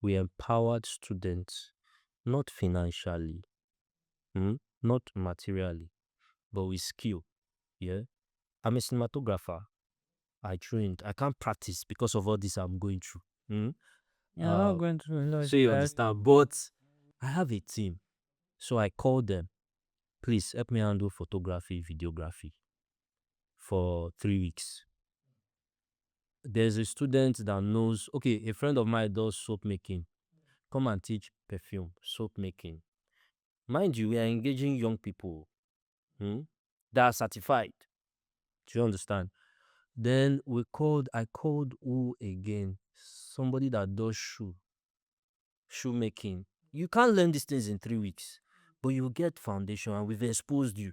we empowered students, not financially, not materially, but with skill. Yeah, I'm a cinematographer. I trained. I can't practice because of all this I'm going through. You're not Uh, going to a lot. so you understand. But I have a team, so I called them. Please help me handle photography, videography for 3 weeks. There's a student that knows. Okay, a friend of mine does soap making. Come and teach perfume, soap making. Mind you, we are engaging young people that are certified. Do you understand? Then I called who again? Somebody that does shoemaking. You can't learn these things in 3 weeks, but you get foundation, and we've exposed you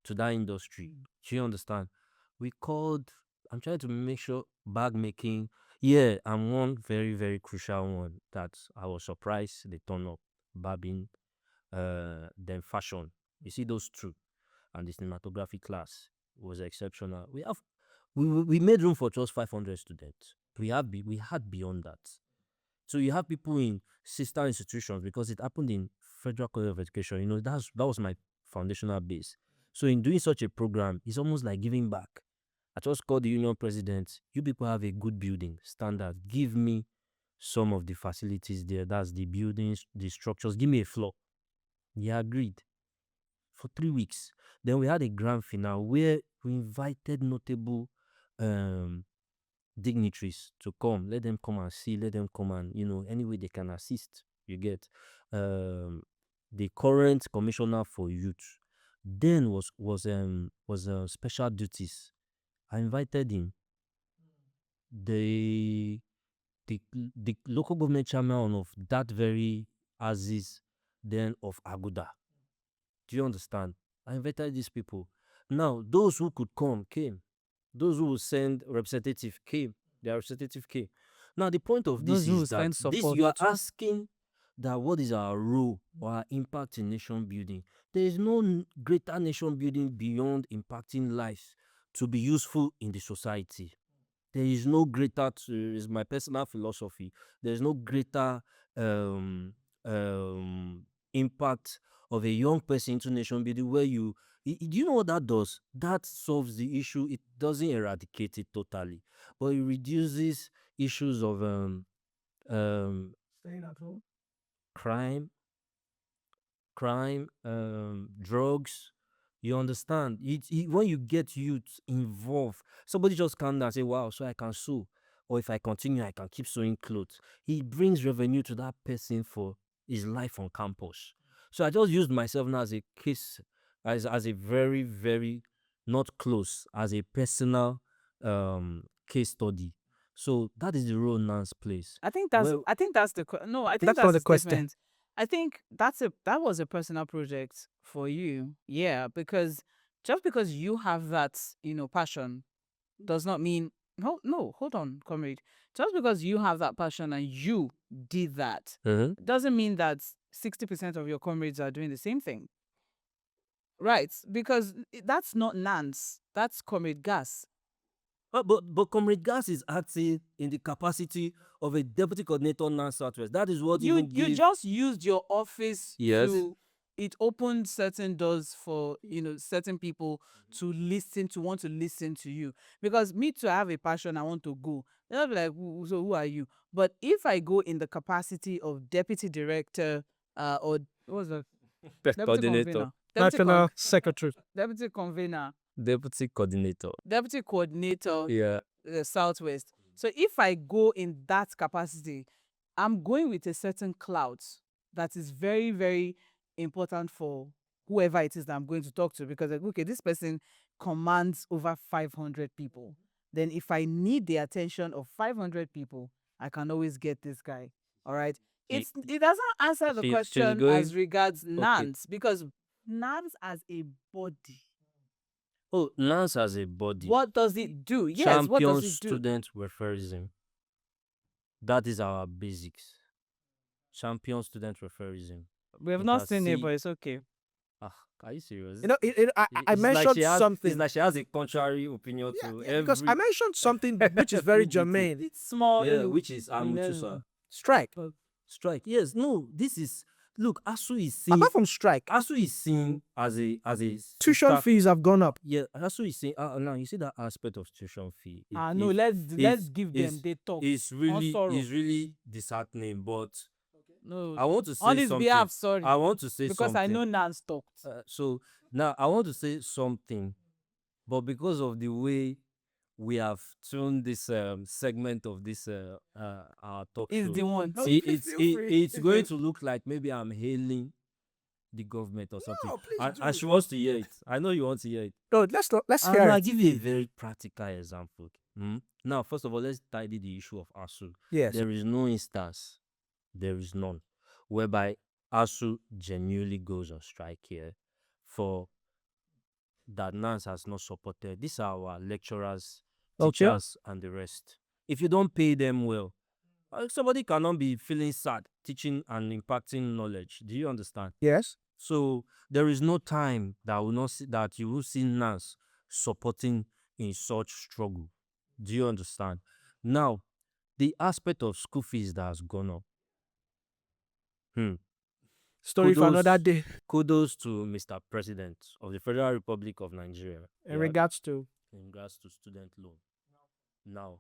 to that industry. Do you understand? We called, I'm trying to make sure, bag making. Yeah, and one very, very crucial one that I was surprised they turn up, barbing, then fashion. You see those two, and the cinematography class was exceptional. We made room for just 500 students. We had beyond that. So you have people in sister institutions, because it happened in Federal College of Education. That was my foundational base. So in doing such a program, it's almost like giving back. I just called the union president. You people have a good building standard. Give me some of the facilities there. That's the buildings, the structures. Give me a floor. He agreed for 3 weeks. Then we had a grand finale where we invited notable dignitaries to come. Let them come and see. Let them come and, any way they can assist. You get the current commissioner for youth. Then was special duties. I invited him. The the local government chairman of that very Aziz, then of Aguda. Do you understand? I invited these people. Now, those who could come came. Those who would send representative came. Their representative came. Now, the point of this Those who is that send support. you are asking that what is our role or our impact in nation building. There is no greater nation building beyond impacting lives to be useful in the society. There is no greater, is my personal philosophy. There is no greater impact of a young person into nation building where do you know what that does? That solves the issue. It doesn't eradicate it totally, but it reduces issues of Staying at home. crime, drugs. You understand? When you get youth involved, somebody just come down and say, wow, so I can sew. Or if I continue, I can keep sewing clothes. He brings revenue to that person for his life on campus. So I just used myself now as a case, as a very, very not close, as a personal case study. So that is the role Nance plays. I think that's Well, I think that's the que- no. I think That's that's not the the question. statement. I think that was a personal project for you. Yeah, because just because you have that, passion does not mean no, hold on, comrade. Just because you have that passion and you did that doesn't mean that 60% of your comrades are doing the same thing. Right? Because that's not Nance. That's Comrade Gas. But Comrade Gas is acting in the capacity of a deputy coordinator Nans Southwest. That is what You even you gave. just used your office Yes. to it opened certain doors for certain people to want to listen to you. Because me too, I have a passion, I want to go. They'll be like, So who are you? But if I go in the capacity of deputy director, or what was the deputy Coordinator. convener, National Secretary. deputy convener, Deputy coordinator. deputy coordinator, Yeah. Southwest. So if I go in that capacity, I'm going with a certain clout that is very, very important for whoever it is that I'm going to talk to, because like, okay, this person commands over 500 people. Then if I need the attention of 500 people, I can always get this guy. All right. It doesn't answer the she's question going- as regards Nans, because Nans as a body, Oh, Nans has a body. what does it do? Yes, what Champion does it do? student refereeism. That is our basics. Champion student refereeism. We have It not has seen it, see- but it's okay. Are you serious? I It's like mentioned she has- something. It's like she has a contrary opinion Yeah, to yeah, because I every. mentioned something which is very Every detail. germane. It's small. Yeah, which is I'm no, sir. Strike. Strike. Yes, no. This is look. ASU is seen. Apart from strike, ASU is seen as a tuition sister- fees have gone up. Yeah, ASU is seen. Now you see that aspect of tuition fee. No, let's give them. They talk. It's sorrow. really disheartening. But No, I want to say on his something. behalf, sorry, I want to say because something. I know Nance talked. So now I want to say something, but because of the way we have tuned this segment of this our talk Is show, the one. it's going to look like maybe I'm hailing the government or something. please And she wants to hear it. I know you want to hear it. No, let's hear I'll it. give you a very practical example. Now, first of all, let's tidy the issue of ASU. Yes. There is no instance, there is none, whereby ASU genuinely goes on strike here for that Nans has not supported. These are our lecturers, Okay. teachers, and the rest. If you don't pay them well, somebody cannot be feeling sad teaching and impacting knowledge. Do you understand? Yes. So there is no time that will not see, that you will see Nans supporting in such struggle. Do you understand? Now, the aspect of school fees that has gone up. Story for Kudos. another day. Kudos to Mr. President of the Federal Republic of Nigeria In regards to in regards to student loan. Now,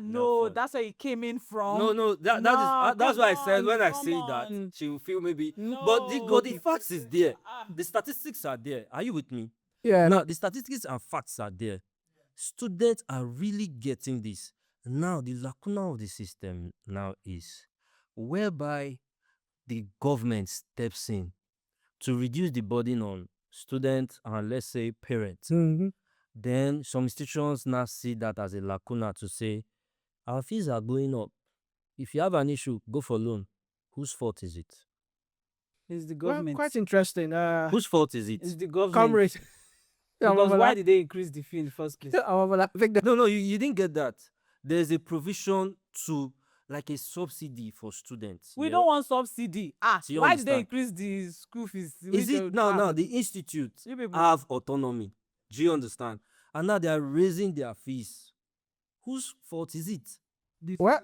No, fun. that's where it came in from. no, that's come why I said on, when I come say on. that she will feel maybe. No. But the facts is there. The statistics are there. Are you with me? yeah. Now, the statistics and facts are there. Students are really getting this. Now, the lacuna of the system now is whereby the government steps in to reduce the burden on students and, let's say, parents. Mhm. Then some institutions now see that as a lacuna to say, our fees are going up. If you have an issue, go for loan. Whose fault is it? It's the Well, government. quite interesting. Whose fault is it? It's the government. Comrade. Yeah, Because well, why did they increase the fee in the first place? I think that No, you didn't get that. There's a provision to like a subsidy for students. We yeah? don't want subsidy. Do you Why did they understand? increase the school fees? Is it now the institute You people- have autonomy? Do you understand? And now they are raising their fees. Whose fault is it? well,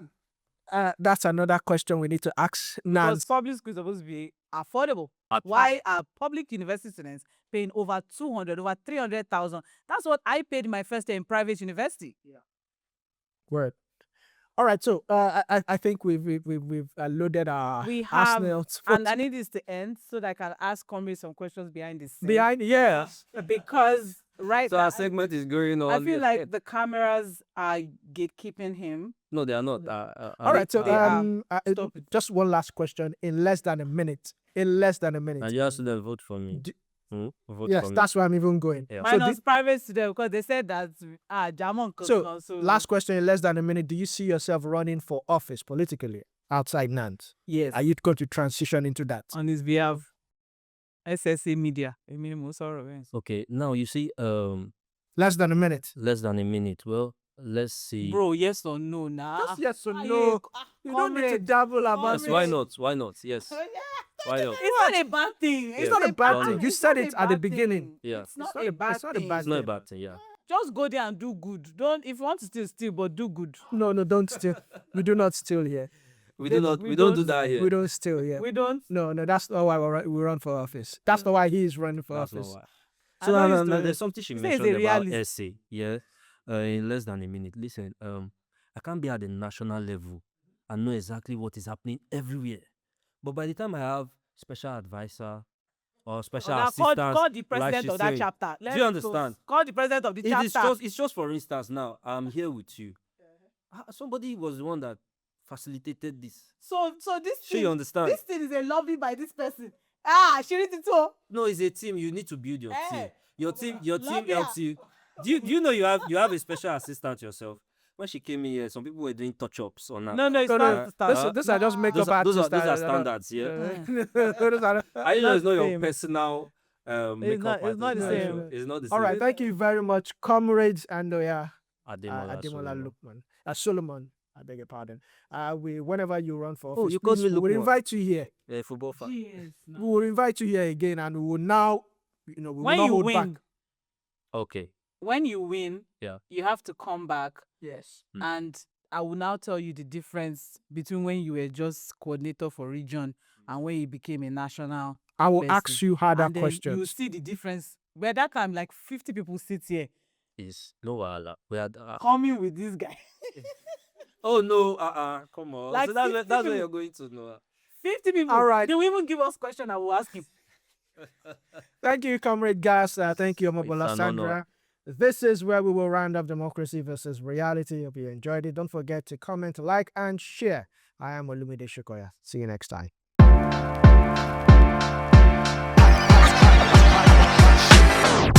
that's another question we need to ask Because Nans. public school is supposed to be affordable. Why are public university students paying over 200, over 300,000? That's what I paid my first year in private university. Word. All right, so I think we've loaded our We have, arsenal and I need this to end so that I can ask comrades some questions behind the scenes. behind. Yeah. Because right So now, our segment is going on. I feel like the cameras are gatekeeping him. no, they are not. All right, so they are. Stop it. just one last question in less than a minute. Nigerian students vote for me. Do- Vote Yes, for me. that's where I'm even going. Yeah. So, Minus private student, because they said that Jamon. last question in less than a minute. Do you see yourself running for office politically? outside Nans. Yes. Are you going to transition into that? On his behalf, SSA Media. Èmi ni mo sọ̀rọ̀ bẹ́ẹ̀. Okay, now you see, Less than a minute. less than a minute. Well, let's see. Bro, yes or no? Nah. Just yes or Aye, no. You don't need to comrade. dabble about Yes, it. why not? Why not? Yes. Why not? It's not a bad thing. It's not a bad thing. You It's said not it a at the bad beginning. thing. Yeah. It's not not a a- bad it's not a thing. bad It's not a bad thing, yeah. Just go there and do good. Don't if you want to steal, but do good. No, don't steal. We do not steal here. We They- do not. we We don't do don't- that here. We don't steal here. We don't. No, that's not why we run for office. That's not why he is running for That's not office. why. I So know now, it's now the- there's something she you say it's a mentioned about reality. essay. Yeah. In less than a minute. Listen. I can't be at the national level and know exactly what is happening everywhere. But by the time I have special advisor or special Now assistant, call the like president she's of that saying, chapter. do you understand? Call the president of the It is chapter. just. It's just for instance. Now I'm here with you. Somebody was the one that facilitated this. So this Sure, you understand? this thing is a lobby by this person. Ah, she read it too. No, it's a team. You need to build your Eh, team. Your team love ya. helps you. Do you know you have a special assistant yourself? When she came in here, some people were doing touch-ups on her. No, it's No, not. Those are just makeup those are artists. standards, yeah. Those are- I know it's not your same. personal makeup it's not the artist. same. It's not the same. All right, thank you very much, comrades and Ademola Ademola Solomon. Lukman. Solomon, I beg your pardon. Whenever you run for Oh, office, you called please, me we will Lukman. invite you here. Yeah, football fan. Yes. We will invite you here again, and we will now, we will When not you hold win, back. Okay. when you win, Yeah. you have to come back, Yes. Mm. and I will now tell you the difference between when you were just coordinator for region and when you became a national. I will person. ask you harder And then you questions. see the difference. By that time, like 50 people sit here Is no wahala. We had. coming with this guy. Oh no! Come on. Like So that's 50 where people. you're going to know. 50 people. All right. They will even give us question. I will ask him. Thank you, Comrade Gas. Thank you, It's Omobola an Sandra. honor. This is where we will round up Democracy versus Reality. Hope you enjoyed it. Don't forget to comment, like, and share. I am Olumide Shukoya. See you next time.